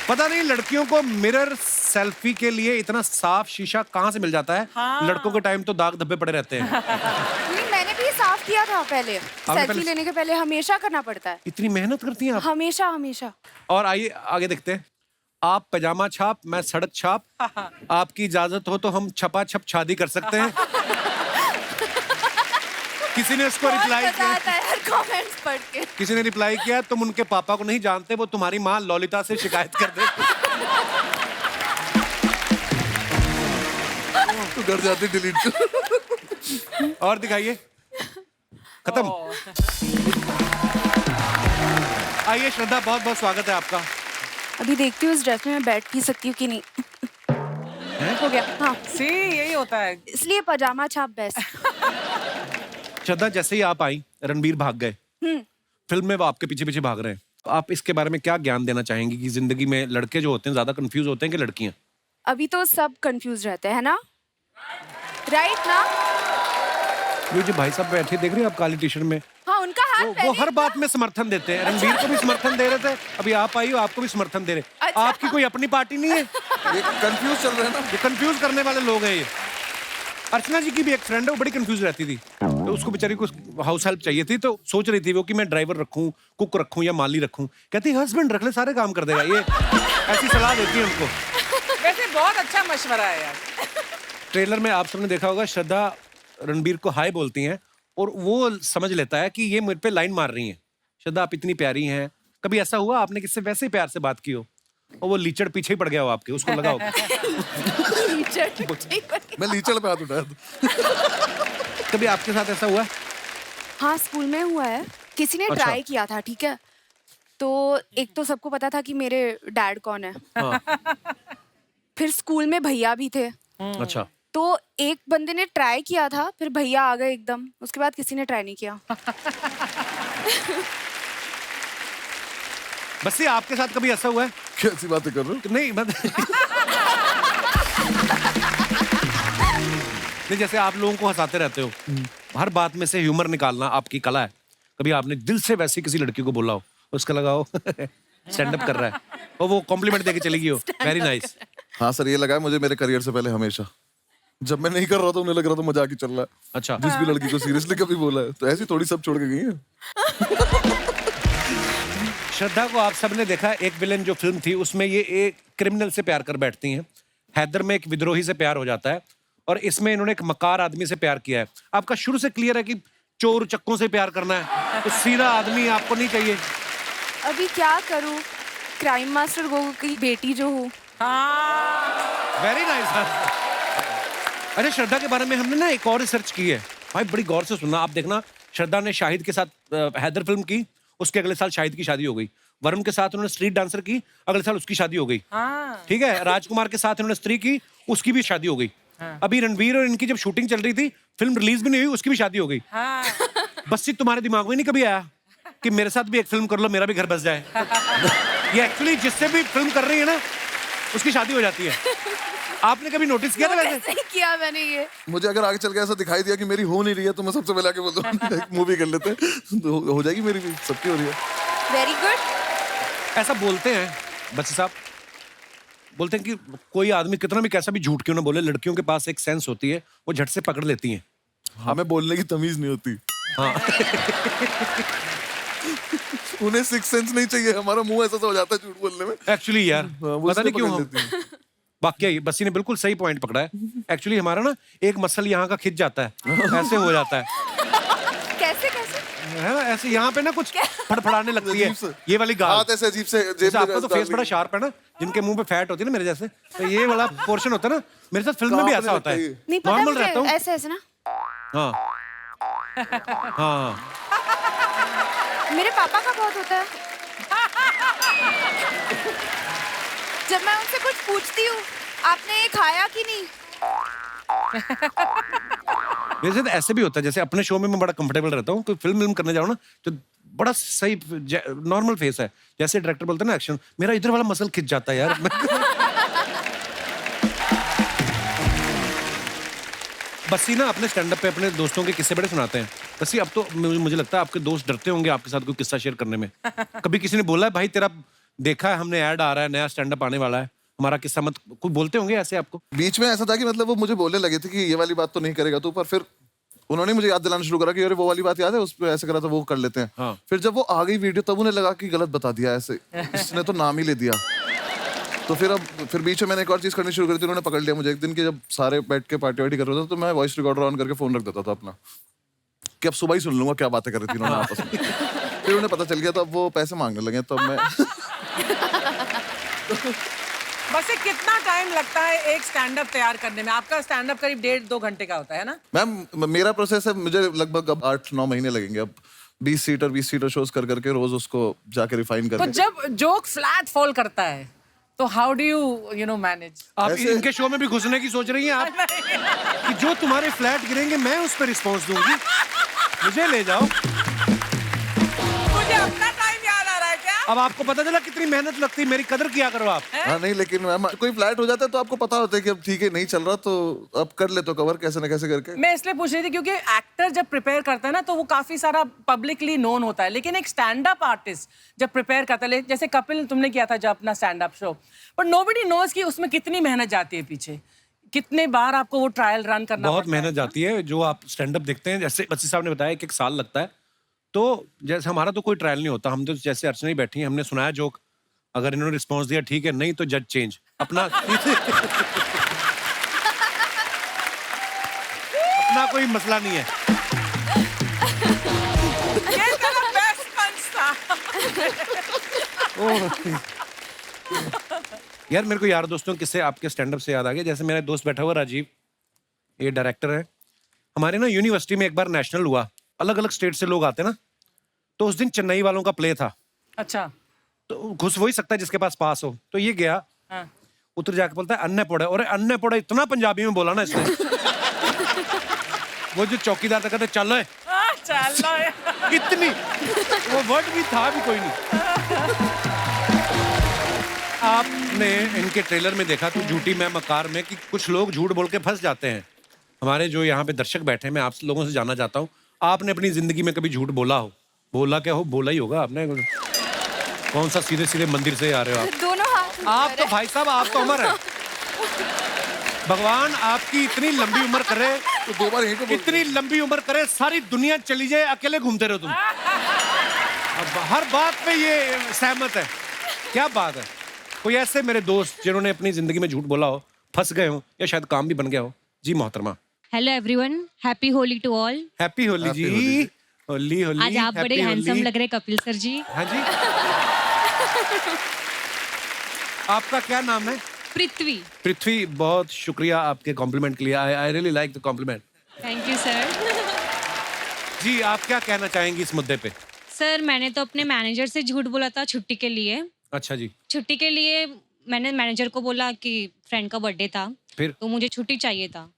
Speaker 2: पता नहीं लड़कियों को मिरर सेल्फी के लिए इतना साफ शीशा कहाँ से मिल जाता है। लड़कों के टाइम तो दाग धब्बे पड़े रहते हैं।
Speaker 7: नहीं, मैंने भी साफ किया था पहले। सेल्फी
Speaker 2: पहले-
Speaker 7: लेने के पहले हमेशा करना पड़ता है।
Speaker 2: इतनी मेहनत करती हैं आप।
Speaker 7: हमेशा हमेशा।
Speaker 2: और आइए आगे देखते हैं। आप पजामा छाप, मैं सड़क छाप। आपकी इजाजत हो तो हम छपा छप शादी कर सकते हैं। किसी ने उसको रिप्लाई
Speaker 7: बहुत मजा
Speaker 2: किया,
Speaker 7: आता है यार कमेंट्स पढ़ के।
Speaker 2: किसी ने रिप्लाई किया, तुम उनके पापा को नहीं जानते, वो तुम्हारी माँ ललिता से शिकायत कर दे।
Speaker 5: तो घर जाते डिलीट।
Speaker 2: और दिखाइए। खत्म। आइए श्रद्धा, बहुत बहुत स्वागत है आपका।
Speaker 7: अभी देखती हूँ इस ड्रेस में मैं बैठ भी सकती हूँ कि नहीं। हो गया। हाँ,
Speaker 6: See, यही होता है।
Speaker 7: इसलिए पजामा छाप बेस्ट।
Speaker 2: श्रद्धा, जैसे ही आप आई रणबीर भाग गए, फिल्म में वो आपके पीछे पीछे भाग रहे हैं। आप इसके बारे में क्या ज्ञान देना चाहेंगी कि जिंदगी में लड़के जो होते हैं ज्यादा कंफ्यूज होते हैं कि लड़कियां?
Speaker 7: अभी तो सब कंफ्यूज रहते हैं ना, राइट ना?
Speaker 2: ये जो भाई साहब बैठे देख रहे हो आप काली टी शर्ट में,
Speaker 7: हाँ उनका हाथ
Speaker 2: वो
Speaker 7: पहले
Speaker 2: हर बात में समर्थन देते हैं। रणबीर को भी समर्थन दे रहे थे, अभी आप आई हो, आपको भी समर्थन दे रहे।
Speaker 7: अच्छा।
Speaker 2: आपकी कोई अपनी पार्टी नहीं है?
Speaker 5: ये कंफ्यूज चल रहे हैं ना।
Speaker 2: ये कंफ्यूज करने वाले लोग हैं ये। अर्चना जी की भी एक फ्रेंड है, वो बड़ी कंफ्यूज रहती थी, तो उसको बेचारी को हाउस हेल्प चाहिए थी, तो सोच रही थी वो कि मैं ड्राइवर रखूं, कुक रखूं या माली रखूं। कहती हस्बैंड रख ले, सारे काम कर देगा ये। ऐसी सलाह देती है उनको।
Speaker 6: वैसे बहुत अच्छा मशवरा है यार।
Speaker 2: ट्रेलर में आप सबने देखा होगा, श्रद्धा रणबीर को हाय बोलती हैं और वो समझ लेता है कि ये मुझ पे लाइन मार रही हैं। श्रद्धा आप इतनी प्यारी हैं। कभी ऐसा हुआ आपने किससे वैसे ही प्यार से बात की हो और वो लीचड़ पीछे ही पड़ गया हो आपके, उसको लगा हो?
Speaker 5: मैं लीचड़ पे हाथ उठाया था।
Speaker 2: कभी आपके साथ ऐसा हुआ?
Speaker 7: हाँ स्कूल में हुआ है, किसी ने
Speaker 2: अच्छा।
Speaker 7: ट्राई किया था, ठीक है। तो एक तो सबको पता था कि मेरे डैड कौन है,
Speaker 2: हाँ।
Speaker 7: फिर स्कूल में भैया भी थे,
Speaker 2: अच्छा।
Speaker 7: तो एक बंदे ने ट्राई किया था, फिर भैया आ गए एकदम, उसके बाद किसी ने ट्राई नहीं किया।
Speaker 2: बस ये आपके साथ कभी ऐसा हुआ है?
Speaker 5: कैसी बातें कर रहे हो?
Speaker 2: नहीं नहीं, जैसे आप लोगों को हंसाते रहते हो, हर बात में से ह्यूमर निकालना आपकी कला है। कभी आपने दिल से वैसी किसी लड़की को बोला हो, उसका लगा हो स्टैंड अप कर रहा है और वो कॉम्प्लीमेंट देके चली गई हो, वेरी नाइस।
Speaker 5: हाँ सर, ये लगा है मुझे मेरे करियर से पहले हमेशा। जब मैं नहीं कर रहा था उन्हें लग रहा था मजाक ही चल रहा है।
Speaker 2: अच्छा।
Speaker 5: जिस भी लड़की को सीरियसली कभी बोला है तो ऐसी थोड़ी सब छोड़ के गई है।
Speaker 2: श्रद्धा को आप सबने देखा, एक विलेन जो फिल्म थी उसमें ये एक क्रिमिनल से प्यार कर बैठती हैं। हैदर में एक विद्रोही से प्यार हो जाता है और इसमें इन्होंने एक मकार आदमी से प्यार किया है। आपका शुरू से क्लियर है कि चोर चक्कों से प्यार करना है, तो सीधा आदमी आपको नहीं चाहिए।
Speaker 7: अभी क्या करूँ, क्राइम मास्टर गोगो की बेटी जो हूँ।
Speaker 2: Very nice. अरे श्रद्धा के बारे में हमने ना एक और रिसर्च की है भाई, बड़ी गौर से सुनना। आप देखना, श्रद्धा ने शाहिद के साथ हैदर फिल्म की, उसके अगले साल शाहिद की शादी हो गई। वरुण के साथ उन्होंने स्ट्रीट डांसर की, अगले साल उसकी शादी हो गई। ठीक है। राजकुमार के साथ उन्होंने स्त्री की, उसकी भी शादी हो गई। अभी रणवीर और इनकी जब शूटिंग चल रही थी, फिल्म रिलीज भी नहीं हुई, उसकी भी शादी हो गई। बस ये तुम्हारे दिमाग में नहीं कभी आया कि मेरे साथ भी एक फिल्म कर लो, मेरा भी घर बस जाए? ये एक्चुअली जिससे भी फिल्म कर रही है ना, उसकी शादी हो जाती है। आपने कभी नोटिस किया था वैसे?
Speaker 7: कैसे किया मैंने ये?
Speaker 5: मुझे अगर आगे चल के ऐसा दिखाई दिया कि मेरी हो नहीं रही है तो मैं सबसे पहले आके बोल दूँ मूवी कर लेते हैं, तो हो जाएगी मेरी भी, सबकी हो रही है।
Speaker 7: Very good.
Speaker 2: ऐसा बोलते हैं बच्चे साहब, बोलते हैं कि कोई आदमी कितना भी कैसा भी झूठ क्यों ना बोले, लड़कियों के पास एक सेंस होती है, वो झट से पकड़ लेती हैं।
Speaker 5: हमें बोलने की तमीज नहीं होती।
Speaker 2: हाँ।
Speaker 5: उन्हें सिक्स सेंस नहीं चाहिए, हमारा मुंह ऐसा हो जाता है झूठ बोलने में।
Speaker 2: एक्चुअली यार
Speaker 5: वो
Speaker 2: पता नहीं
Speaker 5: इसलिए
Speaker 2: क्यों
Speaker 5: पकड़ लेती हैं।
Speaker 2: वाकई बस्सी ने बिल्कुल सही पॉइंट पकड़ा है। एक्चुअली हमारा ना एक मसल यहाँ का खिंच जाता है, ऐसे हो जाता है,
Speaker 7: कैसे कैसे?
Speaker 2: है ना? ऐसे यहाँ पे ना कुछ फड़फड़ाने लगती है,
Speaker 5: अजीब से।
Speaker 2: ये वाली गाल।
Speaker 5: हाथ ऐसे अजीब से जेब
Speaker 2: जैसे
Speaker 5: में
Speaker 2: आपका तो
Speaker 5: डाल
Speaker 2: फेस बड़ा
Speaker 5: देंगे।
Speaker 2: शार्प है ना, जिनके मुंह पे फैट होती है ना मेरे जैसे, तो ये वाला पोर्शन होता है ना, मेरे साथ फिल्म में भी
Speaker 5: कांपने
Speaker 2: ऐसा होता है।
Speaker 5: लगता है।
Speaker 7: नहीं पता
Speaker 2: नॉर्मल रहता
Speaker 7: मुझे,
Speaker 2: हूँ।
Speaker 7: ऐसे ऐसे ना।
Speaker 2: हाँ हाँ।
Speaker 7: मेरे पापा का बहुत होता है। जब मैं उनसे कुछ पूछती हूँ, आपने ये खाया कि नहीं?
Speaker 2: मेरे साथ ऐसे भी होता है, जैसे अपने शो में मैं बड़ा कंफर्टेबल रहता हूँ, कोई फिल्म करने जाऊँ ना तो बड़ा सही नॉर्मल फेस है, जैसे डायरेक्टर बोलते हैं ना एक्शन, मेरा इधर वाला मसल खिंच जाता है यार। बस्सी ना अपने स्टैंड अप पे अपने दोस्तों के किस्से बड़े सुनाते हैं। बस्सी अब तो मुझे लगता है आपके दोस्त डरते होंगे आपके साथ कोई किस्सा शेयर करने में। कभी किसी ने बोला है भाई तेरा देखा है हमने, ऐड आ रहा है, नया स्टैंड अप आने वाला है, हमारा किस्सा मत, कोई बोलते होंगे ऐसे आपको?
Speaker 5: बीच में ऐसा था कि मतलब वो मुझे बोलने लगे थे कि ये वाली बात तो नहीं करेगा तू, पर फिर उन्होंने मुझे याद दिलाना शुरू करा कि अरे वो वाली बात याद है, उस पे ऐसे करा था, वो कर लेते हैं।
Speaker 2: हाँ।
Speaker 5: फिर जब वो आ गई वीडियो तब उन्हें लगा कि गलत बता दिया, ऐसे इसने तो नाम ही ले दिया। तो फिर बीच में मैंने एक और चीज करनी शुरू करी थी, उन्होंने पकड़ लिया मुझे एक दिन कि जब सारे बैठ के पार्टी वार्टी कर रहे थे तो मैं वॉइस रिकॉर्डर ऑन करके फोन रख देता था अपना, कि अब सुबह ही सुन लूंगा क्या बातें कर रही थी उन्होंने आपस में। फिर उन्हें पता चल गया, तब वो पैसे मांगने लगे, तब मैं
Speaker 6: बस ये कितना टाइम लगता है एक स्टैंड अप तैयार करने में? आपका स्टैंड अप करीब 1.5-2 घंटे का होता है ना?
Speaker 5: मैम मेरा प्रोसेस है, मुझे लगभग अब 8-9 महीने लगेंगे अब 20 सीटर शोज कर करके रोज उसको जाके रिफाइन
Speaker 6: तो
Speaker 5: करके।
Speaker 6: जब जोक फ्लैट फॉल करता है तो हाउ डू यू मैनेज?
Speaker 2: आप
Speaker 5: ऐसे-
Speaker 2: इनके शो में भी घुसने की सोच रही हैं आप कि जो तुम्हारे फ्लैट गिरेंगे मैं उस पर रिस्पॉन्स दूंगी, मुझे ले जाओ।
Speaker 6: मुझे अपना टाइम याद आ रहा है क्या?
Speaker 2: अब आपको पता चला कितनी मेहनत लगती है, मेरी कदर किया करो आप।
Speaker 5: हाँ नहीं, लेकिन मैम कोई फ्लैट हो जाता है तो आपको पता होता है कि अब ठीक है नहीं चल रहा, तो अब कर ले तो कवर कैसे न कैसे करके।
Speaker 6: मैं इसलिए पूछ रही थी क्योंकि एक्टर जब प्रिपेयर करता है ना तो वो काफी सारा पब्लिकली नोन होता है, लेकिन एक स्टैंड अप आर्टिस्ट जब प्रिपेयर करता है, जैसे कपिल तुमने किया था जब अपना stand up show, but nobody knows कि उसमें कितनी मेहनत जाती है पीछे, कितने बार आपको वो ट्रायल रन करना
Speaker 2: बहुत
Speaker 6: पड़ता
Speaker 2: मेहनत
Speaker 6: है।
Speaker 2: जाती है। जो आप स्टैंड अप देखते हैं, जैसे बच्ची साहब ने बताया, एक साल लगता है। तो जैसे हमारा तो कोई ट्रायल नहीं होता, हम तो जैसे अर्चना ही बैठी हैं, हमने सुनाया जोक, अगर इन्होंने रिस्पॉन्स दिया ठीक है, नहीं तो जज चेंज अपना अपना कोई मसला नहीं है।
Speaker 6: ये तेरा best punch था।
Speaker 2: यार मेरे को यार दोस्तों किससे आपके स्टैंड अप से याद आ गया। जैसे मेरा दोस्त बैठा हुआ राजीव, ये डायरेक्टर है हमारे ना, यूनिवर्सिटी में एक बार नेशनल हुआ, अलग अलग स्टेट से लोग आते ना, तो उस दिन चेन्नई वालों का प्ले था,
Speaker 6: अच्छा।
Speaker 2: तो घुस वही सकता है जिसके पास पास हो। तो ये गया,
Speaker 6: हाँ।
Speaker 2: उतर जाके बोलता है अन्य पोड़ा, और अन्य पोड़ा इतना पंजाबी में बोला ना इसने वो जो चौकीदार था कहते चलो है,
Speaker 6: चलो
Speaker 2: इतनी वो वर्ड भी था भी कोई नहीं। आपने इनके ट्रेलर में देखा तो झूठी मैं मकार में कि कुछ लोग झूठ बोल के फंस जाते हैं। हमारे जो यहाँ पे दर्शक बैठे हैं, मैं आप लोगों से जानना चाहता हूँ, आपने अपनी जिंदगी में कभी झूठ बोला हो? बोला क्या हो, बोला ही होगा आपने। कौन सा सीधे सीधे मंदिर से आ रहे हो आप?
Speaker 7: दोनों हाथ
Speaker 2: आप तो भाई साहब, आप तो अमर है। भगवान आपकी इतनी लंबी उम्र करे,
Speaker 5: तो 2 बार यहीं पे बोल
Speaker 2: इतनी लंबी उम्र करे, सारी दुनिया चली जाए, अकेले घूमते रहो तुम। अब हर बात पे ये सहमत है, क्या बात है। कोई ऐसे मेरे दोस्त जिन्होंने अपनी जिंदगी में झूठ बोला हो, फंस गए हो, या शायद काम भी बन गया हो? जी मोहतरमा।
Speaker 8: Hello everyone, happy Holi to all.
Speaker 2: Happy Holi जी। होली होली।
Speaker 8: आज आप बड़े हैंडसम लग रहे कपिल सर जी।
Speaker 2: हाँ जी। आपका क्या नाम है?
Speaker 8: पृथ्वी।
Speaker 2: पृथ्वी, बहुत शुक्रिया आपके कॉम्प्लीमेंट के लिए। I really like the compliment.
Speaker 8: Thank you sir.
Speaker 2: जी आप क्या कहना चाहेंगी इस मुद्दे पे?
Speaker 8: सर मैंने तो अपने मैनेजर से झूठ बोला था छुट्टी के लिए।
Speaker 2: अच्छा जी।
Speaker 8: छुट्टी के लिए मैंने मैनेजर को बोला कि फ्रेंड का बर्थडे था,
Speaker 2: फिर?
Speaker 8: तो मुझे छुट्टी चाहिए था।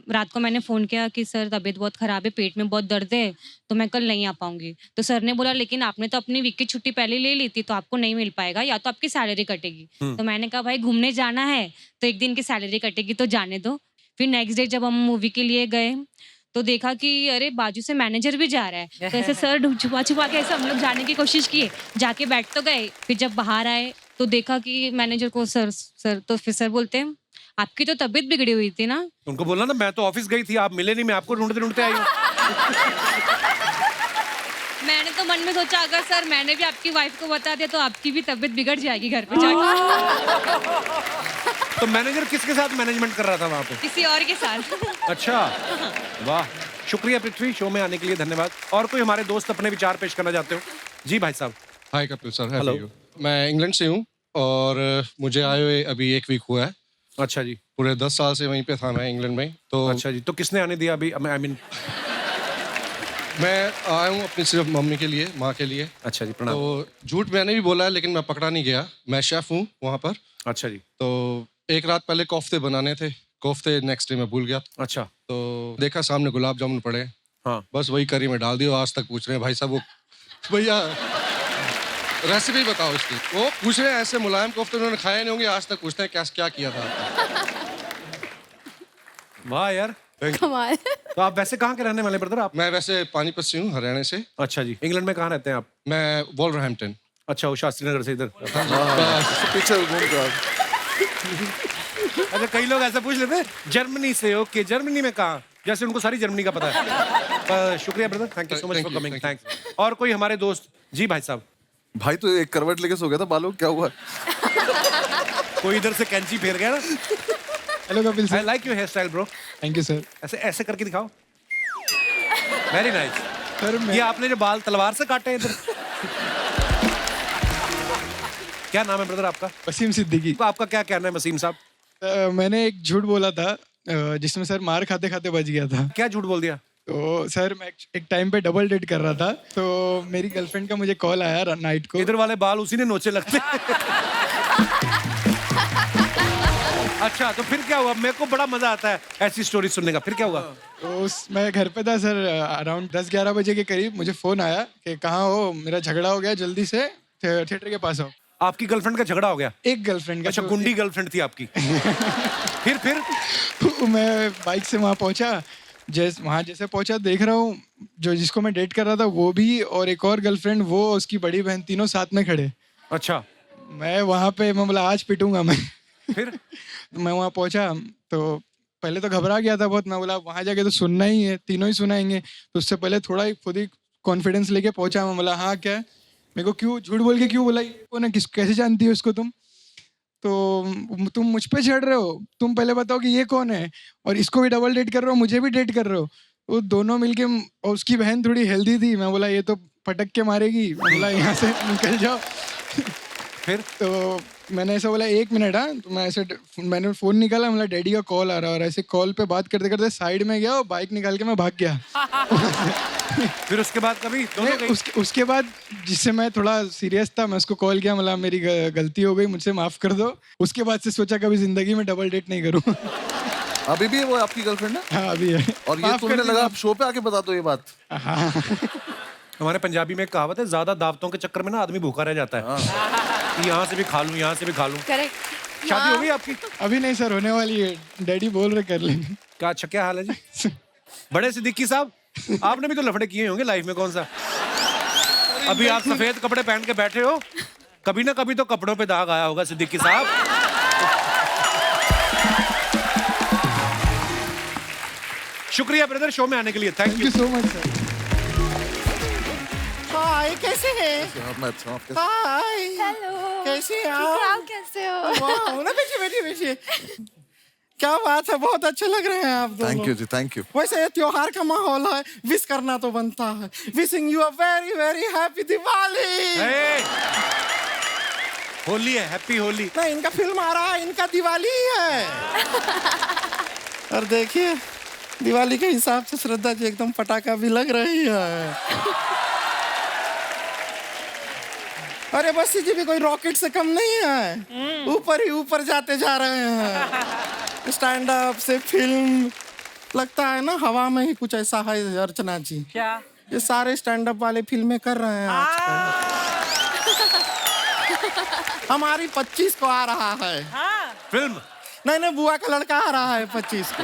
Speaker 8: रात को मैंने फ़ोन किया कि सर तबीयत बहुत ख़राब है, पेट में बहुत दर्द है, तो मैं कल नहीं आ पाऊंगी। तो सर ने बोला लेकिन आपने तो अपनी वीक की छुट्टी पहले ले ली थी, तो आपको नहीं मिल पाएगा, या तो आपकी सैलरी कटेगी। तो मैंने कहा भाई घूमने जाना है तो एक दिन की सैलरी कटेगी तो जाने दो। फिर नेक्स्ट डे जब हम मूवी के लिए गए तो देखा कि अरे बाजू से मैनेजर भी जा रहा है, तो ऐसे सर छुपा छुपा के ऐसे हम लोग जाने की कोशिश किए, जाके बैठ तो गए। फिर जब बाहर आए तो देखा कि मैनेजर को सर तो फिर सर बोलते हैं आपकी तो तबीयत बिगड़ी हुई थी ना।
Speaker 2: उनको बोलना ना मैं तो ऑफिस गई थी, आप मिले नहीं, मैं आपको ढूंढते ढूंढते आई हूँ।
Speaker 8: मैंने तो मन में सोचा अगर सर मैंने भी आपकी वाइफ को बता दिया तो आपकी भी तबीयत बिगड़ जाएगी घर पे जाके।
Speaker 2: तो मैनेजर किसके साथ मैनेजमेंट कर रहा था वहाँ पे?
Speaker 8: किसी और के साथ।
Speaker 2: अच्छा, वाह, शुक्रिया पृथ्वी, शो में आने के लिए धन्यवाद। और कोई हमारे दोस्त अपने विचार पेश करना चाहते हो? जी भाई साहब।
Speaker 9: Hi Kapil sir,
Speaker 2: hello.
Speaker 9: Happy you. मैं इंग्लैंड से हूँ और मुझे आए हुए अभी 1 वीक हुआ है।
Speaker 2: अच्छा जी।
Speaker 9: पूरे 10 साल से वहीं पे था मैं इंग्लैंड में। तो
Speaker 2: अच्छा जी, तो किसने आने दिया अभी? आई मीन
Speaker 9: मैं आया हूँ अपनी सिर्फ मम्मी के लिए, माँ के लिए।
Speaker 2: अच्छा जी, प्रणाम।
Speaker 9: तो झूठ मैंने भी बोला है लेकिन मैं पकड़ा नहीं गया। मैं शेफ हूँ वहाँ पर।
Speaker 2: अच्छा जी।
Speaker 9: तो एक रात पहले कोफ्ते बनाने थे, कोफ्ते नेक्स्ट डे मैं भूल गया।
Speaker 2: अच्छा।
Speaker 9: तो देखा सामने गुलाब जामुन पड़े,
Speaker 2: हाँ।
Speaker 9: बस वही करी में डाल दिया। आज तक पूछ रहे हैं भाई साहब वो भैया रेसिपी बताओ इसकी। वो पूछ रहे हैं ऐसे मुलायम कोफ्ते उन्होंने खाए नहीं होंगे, आज तक पूछते हैं क्या किया था आपने।
Speaker 2: वाह यार।
Speaker 7: कमाल।
Speaker 2: तो आप वैसे कहाँ के रहने वाले ब्रदर आप?
Speaker 9: मैं वैसे पानीपत से हूँ, हरियाणा से।
Speaker 2: अच्छा जी। इंग्लैंड में कहाँ रहते हैं आप?
Speaker 9: मैं वॉल्वरहैम्पटन।
Speaker 2: अच्छा, वो शास्त्री नगर से इधर।
Speaker 5: पीछे घूम कर।
Speaker 2: अच्छा, कई लोग ऐसा पूछ लेते हैं जर्मनी से। ओके, जर्मनी में कहाँ? जैसे उनको सारी जर्मनी का पता है। शुक्रिया brother, thank you so much for coming. Thanks. और कोई हमारे दोस्त? जी भाई साहब।
Speaker 5: भाई तो एक करवट लेके सो गया था, बालों क्या हुआ?
Speaker 2: कोई इधर से कैंची फेर गया ना।
Speaker 10: Hello Kapil
Speaker 2: I
Speaker 10: sir.
Speaker 2: Like your hair style bro.
Speaker 10: Thank you sir.
Speaker 2: ऐसे ऐसे करके दिखाओ। Very nice.
Speaker 10: सर
Speaker 2: ये आपने जो बाल तलवार से काटे हैं इधर। क्या नाम है ब्रदर आपका?
Speaker 10: वसीम सिद्दीकी।
Speaker 2: तो आपका क्या कहना है वसीम साहब?
Speaker 10: मैंने एक झूठ बोला था जिसमें सर मार खाते खाते बच गया था।
Speaker 2: क्या झूठ बोल दिया?
Speaker 10: तो सर मैं एक टाइम पे डबल डेट कर रहा था, तो मेरी गर्लफ्रेंड का मुझे कॉल आया नाइट को।
Speaker 2: इधर वाले बाल उसी ने नोचे लगते। अच्छा, तो फिर क्या हुआ? मेरे को बड़ा मजा आता है ऐसी स्टोरी सुनने का। फिर क्या हुआ?
Speaker 10: तो मैं घर पे था सर, अराउंड 10-11 बजे के करीब मुझे फ़ोन आया कि कहाँ हो, मेरा झगड़ा हो गया, जल्दी से थिएटर के पास आओ।
Speaker 2: आपकी गर्लफ्रेंड का झगड़ा हो गया?
Speaker 10: एक गर्लफ्रेंड का।
Speaker 2: अच्छा,
Speaker 10: तो
Speaker 2: गुंडी गर्लफ्रेंड थी आपकी। फिर
Speaker 10: मैं बाइक से वहाँ पहुँचा। जैसे पहुँचा देख रहा हूँ जिसको मैं डेट कर रहा था वो भी, और एक और गर्लफ्रेंड, वो उसकी बड़ी बहन, तीनों साथ में खड़े।
Speaker 2: अच्छा।
Speaker 10: मैं वहाँ पे मैं बोला आज पिटूंगा मैं।
Speaker 2: फिर
Speaker 10: मैं वहाँ पहुँचा तो पहले तो घबरा गया था बहुत। मैं बोला वहाँ जाके तो सुनना ही है, तीनों ही सुनाएंगे। तो उससे पहले थोड़ा ही खुद ही कॉन्फिडेंस लेके पहुँचा। मैं बोला हाँ क्या है? मेरे को क्यों झूठ बोल के क्यों बोला? कौन है, कैसे जानती हो उसको तुम? तो तुम मुझ पे चढ़ रहे हो, तुम पहले बताओ कि ये कौन है, और इसको भी डबल डेट कर रहे हो, मुझे भी डेट कर रहे हो। वो दोनों मिलके, और उसकी बहन थोड़ी हेल्दी थी। मैं बोला ये तो पटक के मारेगी। मैं बोला यहाँ से निकल जाओ।
Speaker 2: फिर
Speaker 10: तो मैंने ऐसा बोला 1 मिनट। हाँ, तो मैंने फ़ोन निकाला, मतलब डैडी का कॉल आ रहा, और ऐसे कॉल पे बात करते करते साइड में गया और बाइक निकाल के मैं भाग गया।
Speaker 2: फिर उसके बाद कभी दोनों गई?
Speaker 10: उसके बाद जिससे मैं थोड़ा सीरियस था, मैं उसको कॉल किया, मतलब मेरी गलती हो गई, मुझसे माफ़ कर दो। उसके बाद से सोचा कभी ज़िंदगी में डबल डेट नहीं करूँ।
Speaker 5: अभी भी वो आपकी गर्लफ्रेंड है?
Speaker 10: हाँ, अभी है।
Speaker 5: और ये तुमने लगा आप शो पे आके बता दो ये बात?
Speaker 10: हाँ।
Speaker 2: हमारे पंजाबी में एक कहावत है, ज्यादा दावतों के चक्कर में ना आदमी भूखा रह जाता है। कि यहाँ से भी खा लूं, यहाँ से भी खा लूं।
Speaker 3: करेक्ट।
Speaker 2: शादी हो गई आपकी?
Speaker 10: अभी नहीं सर, होने वाली है। डैडी बोल रहे कर लेंगे।
Speaker 2: क्या अच्छा, क्या हाल है जी? बड़े सिद्दीकी साहब, आपने भी तो लफड़े किए होंगे लाइफ में, कौन सा? अभी आप सफेद कपड़े पहन के बैठे हो, कभी ना कभी तो कपड़ों पे दाग आया होगा सिद्दीकी साहब। शुक्रिया ब्रदर शो में आने के लिए, thank you
Speaker 10: so much sir.
Speaker 11: Hi, कैसे हैं?
Speaker 5: मैं अच्छा हूँ।
Speaker 11: हाय,
Speaker 7: हेलो,
Speaker 11: कैसे हैं आप?
Speaker 7: कैसे हो?
Speaker 11: वाह, ना बैठिए। क्या बात है, बहुत अच्छे लग रहे हैं आप दोनों।
Speaker 5: Thank you ji, thank you.
Speaker 11: वैसे ये त्योहार का माहौल है, विश करना तो बनता है। Wishing you a very very happy Diwali.
Speaker 2: Holi है, हैप्पी होली।
Speaker 11: नहीं, इनका फिल्म आ रहा है, इनका दिवाली ही है। और देखिए, दिवाली के हिसाब से श्रद्धा जी एकदम पटाखा भी लग रही है। अरे बस जी भी कोई रॉकेट से कम नहीं है, ऊपर ही ऊपर जाते जा रहे हैं। स्टैंड अप से फिल्म, लगता है ना हवा में ही कुछ ऐसा है अर्चना जी।
Speaker 6: क्या?
Speaker 11: ये सारे स्टैंड अप वाले फिल्में कर रहे हैं आजकल। हमारी 25 को आ रहा है
Speaker 2: फिल्म।
Speaker 11: नहीं, बुआ का लड़का आ रहा है 25 को।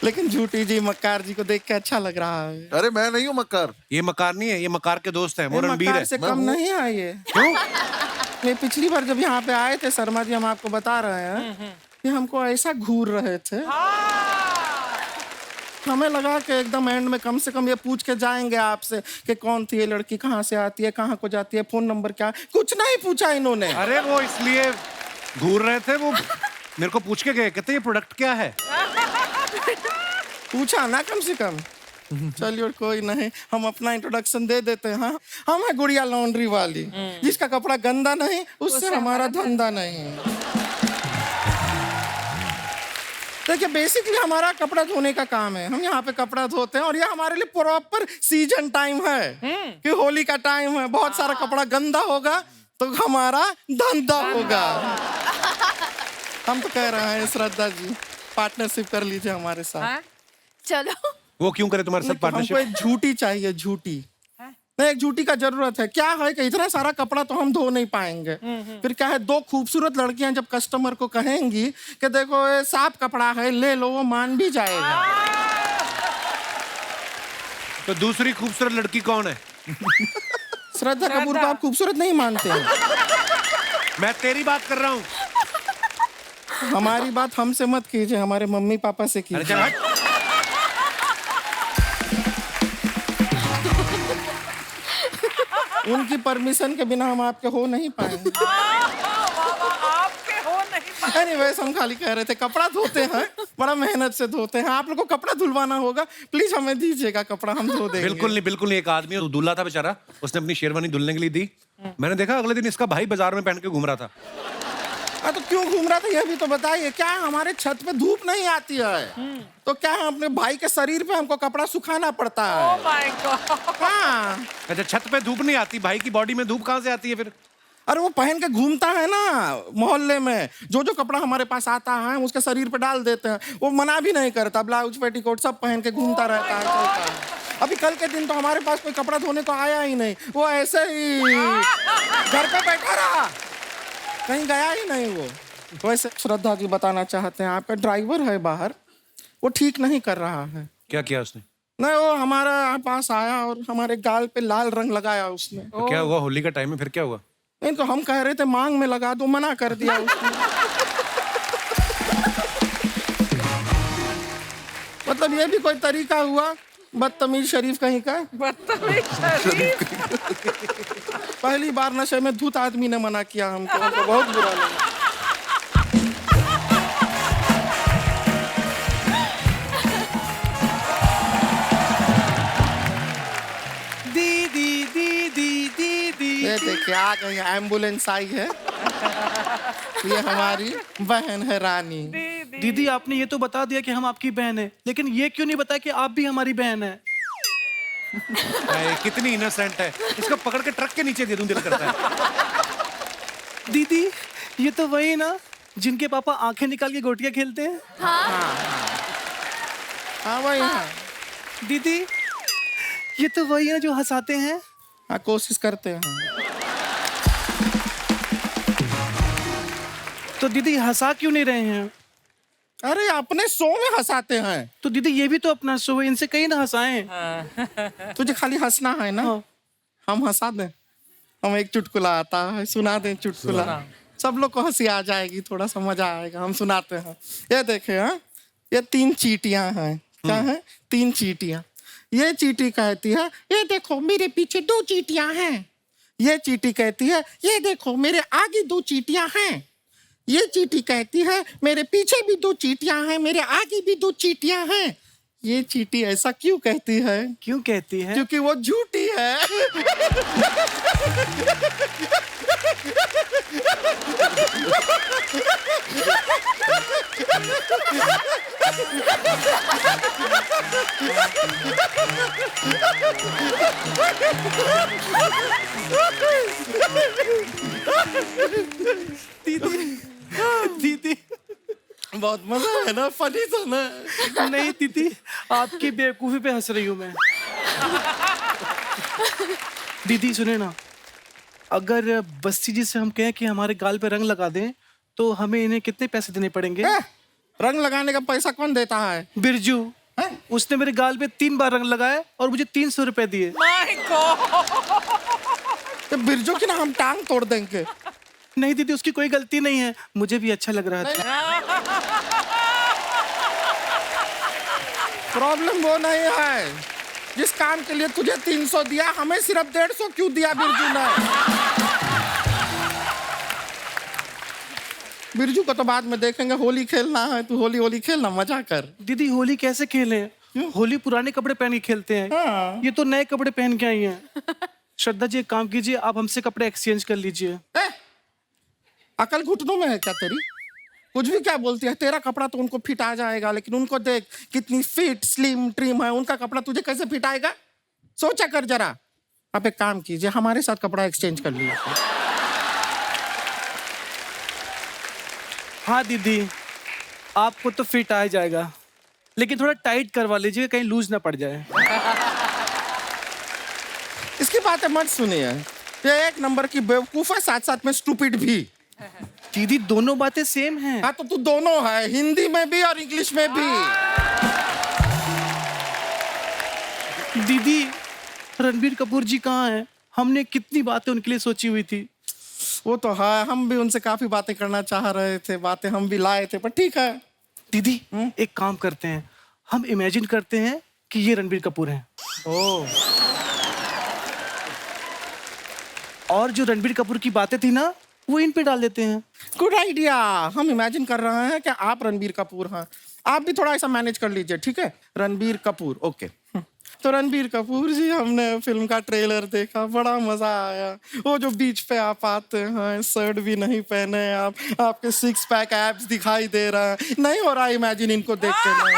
Speaker 11: लेकिन झूठी जी मक्कार जी को देख के अच्छा लग रहा है।
Speaker 5: अरे मैं नहीं हूँ मक्कार।
Speaker 2: ये मक्कार नहीं है, ये मक्कार के दोस्त हैं, वो रणबीर है।
Speaker 11: से कम नहीं है ये।
Speaker 2: क्यों?
Speaker 11: ये पिछली बार जब यहाँ पे आए थे शर्मा जी, हम आपको बता रहे हैं कि हमको ऐसा घूर रहे थे, हमें लगा कि एकदम एंड में कम से कम ये पूछ के जाएंगे आपसे कि कौन थी ये लड़की, कहाँ से आती है, कहाँ को जाती है, फोन नंबर क्या। कुछ नहीं पूछा इन्होंने।
Speaker 2: अरे वो इसलिए घूर रहे थे, वो मेरे को पूछ के गए, कहते ये प्रोडक्ट क्या है।
Speaker 11: पूछा ना कम से कम। चलिए कोई नहीं, हम अपना इंट्रोडक्शन दे देते हैं। हाँ, हम है गुड़िया लॉन्ड्री वाली, जिसका कपड़ा गंदा नहीं उससे हमारा धंधा नहीं। देखिए, बेसिकली हमारा कपड़ा धोने का काम है। हम यहाँ पे कपड़ा धोते हैं और ये हमारे लिए प्रॉपर सीजन टाइम है कि होली का टाइम है। बहुत सारा कपड़ा गंदा होगा तो हमारा धंधा होगा। हम तो कह रहे हैं श्रद्धा जी, पार्टनरशिप कर लीजिए हमारे साथ।
Speaker 7: चलो।
Speaker 2: वो क्यों करे तुम्हारे साथ पार्टनरशिप?
Speaker 11: हमको एक झूठी चाहिए, झूठी। नहीं, एक झूठी का जरूरत है। क्या है कि इतना सारा कपड़ा तो हम धो नहीं पाएंगे। फिर क्या है, 2 खूबसूरत लड़कियां जब कस्टमर को कहेंगी कि देखो ये साफ कपड़ा है, ले लो, वो मान भी जाएगा।
Speaker 2: तो दूसरी खूबसूरत लड़की कौन है?
Speaker 11: श्रद्धा कपूर को आप खूबसूरत नहीं मानते हैं?
Speaker 2: मैं तेरी बात कर रहा हूँ।
Speaker 11: हमारी बात हमसे मत कीजिए, हमारे मम्मी पापा से
Speaker 2: अरे चल
Speaker 11: कीजिए।
Speaker 2: हट।
Speaker 11: उनकी परमिशन के बिना हम आपके हो नहीं पाएंगे।
Speaker 6: आपके हो नहीं।
Speaker 11: एनीवेज, हम खाली कह रहे थे कपड़ा धोते हैं, बड़ा मेहनत से धोते हैं। आप लोग को कपड़ा धुलवाना होगा, प्लीज हमें दीजिएगा कपड़ा, हम धो देंगे।
Speaker 2: बिल्कुल नहीं, बिल्कुल नहीं। एक आदमी दूल्हा था बेचारा, उसने अपनी शेरवानी धुलने के लिए दी। मैंने देखा अगले दिन इसका भाई बाजार में पहन के घूम रहा था।
Speaker 11: तो क्यों घूम रहा था ये भी तो बताइए। क्या हमारे छत पे धूप नहीं आती है तो क्या अपने भाई के शरीर पे हमको कपड़ा सुखाना पड़ता है?
Speaker 6: Oh my God।
Speaker 11: हाँ।
Speaker 2: अच्छा, छत पे धूप नहीं आती, भाई की बॉडी में धूप कहाँ से आती है फिर?
Speaker 11: अरे वो पहन के घूमता है ना मोहल्ले में, जो कपड़ा हमारे पास आता है हम उसके शरीर पे डाल देते हैं। वो मना भी नहीं करता, ब्लाउज पेटीकोट सब पहन के घूमता रहता है, चलता है। अभी कल के दिन तो हमारे पास कोई कपड़ा धोने को आया ही नहीं, वो ऐसे ही घर पे बैठा रहा, कहीं गया ही नहीं वो। वैसे श्रद्धा जी बताना चाहते हैं, आपका ड्राइवर है बाहर, वो ठीक नहीं कर रहा है।
Speaker 2: क्या किया उसने?
Speaker 11: नहीं, वो हमारा पास आया और हमारे गाल पे लाल रंग लगाया उसने।
Speaker 2: तो क्या हुआ? होली का टाइम है, फिर क्या हुआ?
Speaker 11: नहीं तो हम कह रहे थे मांग में लगा दो, मना कर दिया उसने। मतलब ये भी कोई तरीका हुआ? बदतमीज शरीफ कहीं का।
Speaker 6: बदतमीज शरीफ।
Speaker 11: पहली बार नशे में धूत आदमी ने मना किया हमको बहुत बुरा लगा।
Speaker 12: दीदी दीदी दीदी।
Speaker 11: ये देखिए आ गई, एम्बुलेंस आई है। ये हमारी बहन है रानी।
Speaker 12: दीदी आपने ये तो बता दिया कि हम आपकी बहन है, लेकिन ये क्यों नहीं बताया कि आप भी हमारी बहन है?
Speaker 2: कितनी इनोसेंट है, इसको पकड़ के ट्रक के नीचे दे दूं दिल करता है।
Speaker 12: दीदी ये तो वही ना जिनके पापा आंखें निकाल के गोटियां खेलते हैं।
Speaker 11: हाँ वही है।
Speaker 12: दीदी ये तो वही है जो हंसाते हैं।
Speaker 11: हाँ कोशिश करते हैं।
Speaker 12: तो दीदी हंसा क्यों नहीं रहे हैं?
Speaker 11: अरे अपने शो में हंसाते हैं।
Speaker 12: तो दीदी ये भी तो अपना शो है, इनसे कहीं ना हंसाएं।
Speaker 11: तुझे खाली हंसना है ना? हम हंसा दें, हम एक चुटकुला आता है, सुना दें चुटकुला, सब लोग को हंसी आ जाएगी, थोड़ा सा मजा आएगा। हम सुनाते हैं। ये देखे, हाँ ये 3 चींटियां हैं। क्या है? 3 चींटियां। ये चींटी कहती है ये देखो मेरे पीछे 2 चींटियां हैं। ये चींटी कहती है ये देखो मेरे आगे 2 चींटियां हैं। ये चींटी कहती है मेरे पीछे भी 2 चींटियां हैं, मेरे आगे भी 2 चींटियां हैं। ये चींटी ऐसा क्यों कहती है?
Speaker 12: क्यों कहती है?
Speaker 11: क्योंकि वो झूठी है।
Speaker 12: दीदी
Speaker 11: बहुत मजा है ना, फनी था ना?
Speaker 12: नहीं दीदी आपकी बेवकूफी पे हंस रही हूँ मैं। दीदी सुने ना, अगर बस्ती जी से हम कहें कि हमारे गाल पे रंग लगा दें तो हमें इन्हें कितने पैसे देने पड़ेंगे?
Speaker 11: रंग लगाने का पैसा कौन देता है?
Speaker 12: बिरजू। उसने मेरे गाल पे 3 बार रंग लगाया और मुझे 300 रुपए दिए।
Speaker 6: My God.
Speaker 11: तो बिरजू की ना हम टांग तोड़ देंगे।
Speaker 12: नहीं दीदी उसकी कोई गलती नहीं है, मुझे भी अच्छा लग रहा था।
Speaker 11: प्रॉब्लम वो नहीं है, जिस काम के लिए तुझे 300 दिया हमें सिर्फ 150 क्यों दिया बिरजू ने? बिरजू को तो बाद में देखेंगे, होली खेलना है, तू होली खेलना, मजा कर।
Speaker 12: दीदी होली कैसे खेले? होली पुराने कपड़े पहन के खेलते हैं।
Speaker 11: हाँ।
Speaker 12: ये तो नए कपड़े पहन के आई हैं। श्रद्धा जी एक काम कीजिए, आप हमसे कपड़े एक्सचेंज कर लीजिए।
Speaker 11: अकल घुटनों में है क्या तेरी? कुछ भी क्या बोलती है? तेरा कपड़ा तो उनको फिट आ जाएगा, लेकिन उनको देख कितनी फिट स्लिम ट्रिम है, उनका कपड़ा तुझे कैसे फिट आएगा? सोचा कर जरा। आप एक काम कीजिए, हमारे साथ कपड़ा एक्सचेंज कर लीजिए।
Speaker 12: हाँ दीदी आपको तो फिट आ जाएगा, लेकिन थोड़ा टाइट करवा लीजिए, कहीं लूज ना पड़ जाए।
Speaker 11: इसकी बातें मत सुनिए, ये एक नंबर की बेवकूफ है, साथ साथ में स्टूपिड भी।
Speaker 12: दीदी दोनों बातें सेम हैं।
Speaker 11: हाँ तो तू दोनों है, हिंदी में भी और इंग्लिश में भी।
Speaker 12: दीदी रणबीर कपूर जी कहाँ हैं? हमने कितनी बातें उनके लिए सोची हुई थी।
Speaker 11: वो तो है, हम भी उनसे काफी बातें करना चाह रहे थे, बातें हम भी लाए थे, पर ठीक है।
Speaker 12: दीदी एक काम करते हैं, हम इमेजिन करते हैं कि ये रणबीर कपूर हैं।
Speaker 11: ओह।
Speaker 12: और जो रणबीर कपूर की बातें थी ना, वो इन पे डाल देते हैं।
Speaker 11: Good idea. हम इमेजिन कर रहे हैं कि आप रणबीर कपूर हैं, आप भी थोड़ा ऐसा मैनेज कर लीजिए, ठीक है? रणबीर कपूर, ओके। तो रणबीर कपूर जी, हमने फिल्म का ट्रेलर देखा, बड़ा मजा आया। वो जो बीच पे आप आते हैं, शर्ट भी नहीं पहने आप, आपके 6 पैक एब्स दिखाई दे रहा है, नहीं हो रहा इमेजिन इनको देख के नहीं।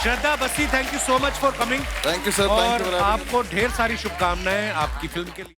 Speaker 2: Shraddha Bassi, thank you so much for coming.
Speaker 5: Thank you sir.
Speaker 2: और आपको ढेर सारी शुभकामनाएं आपकी फिल्म के लिए।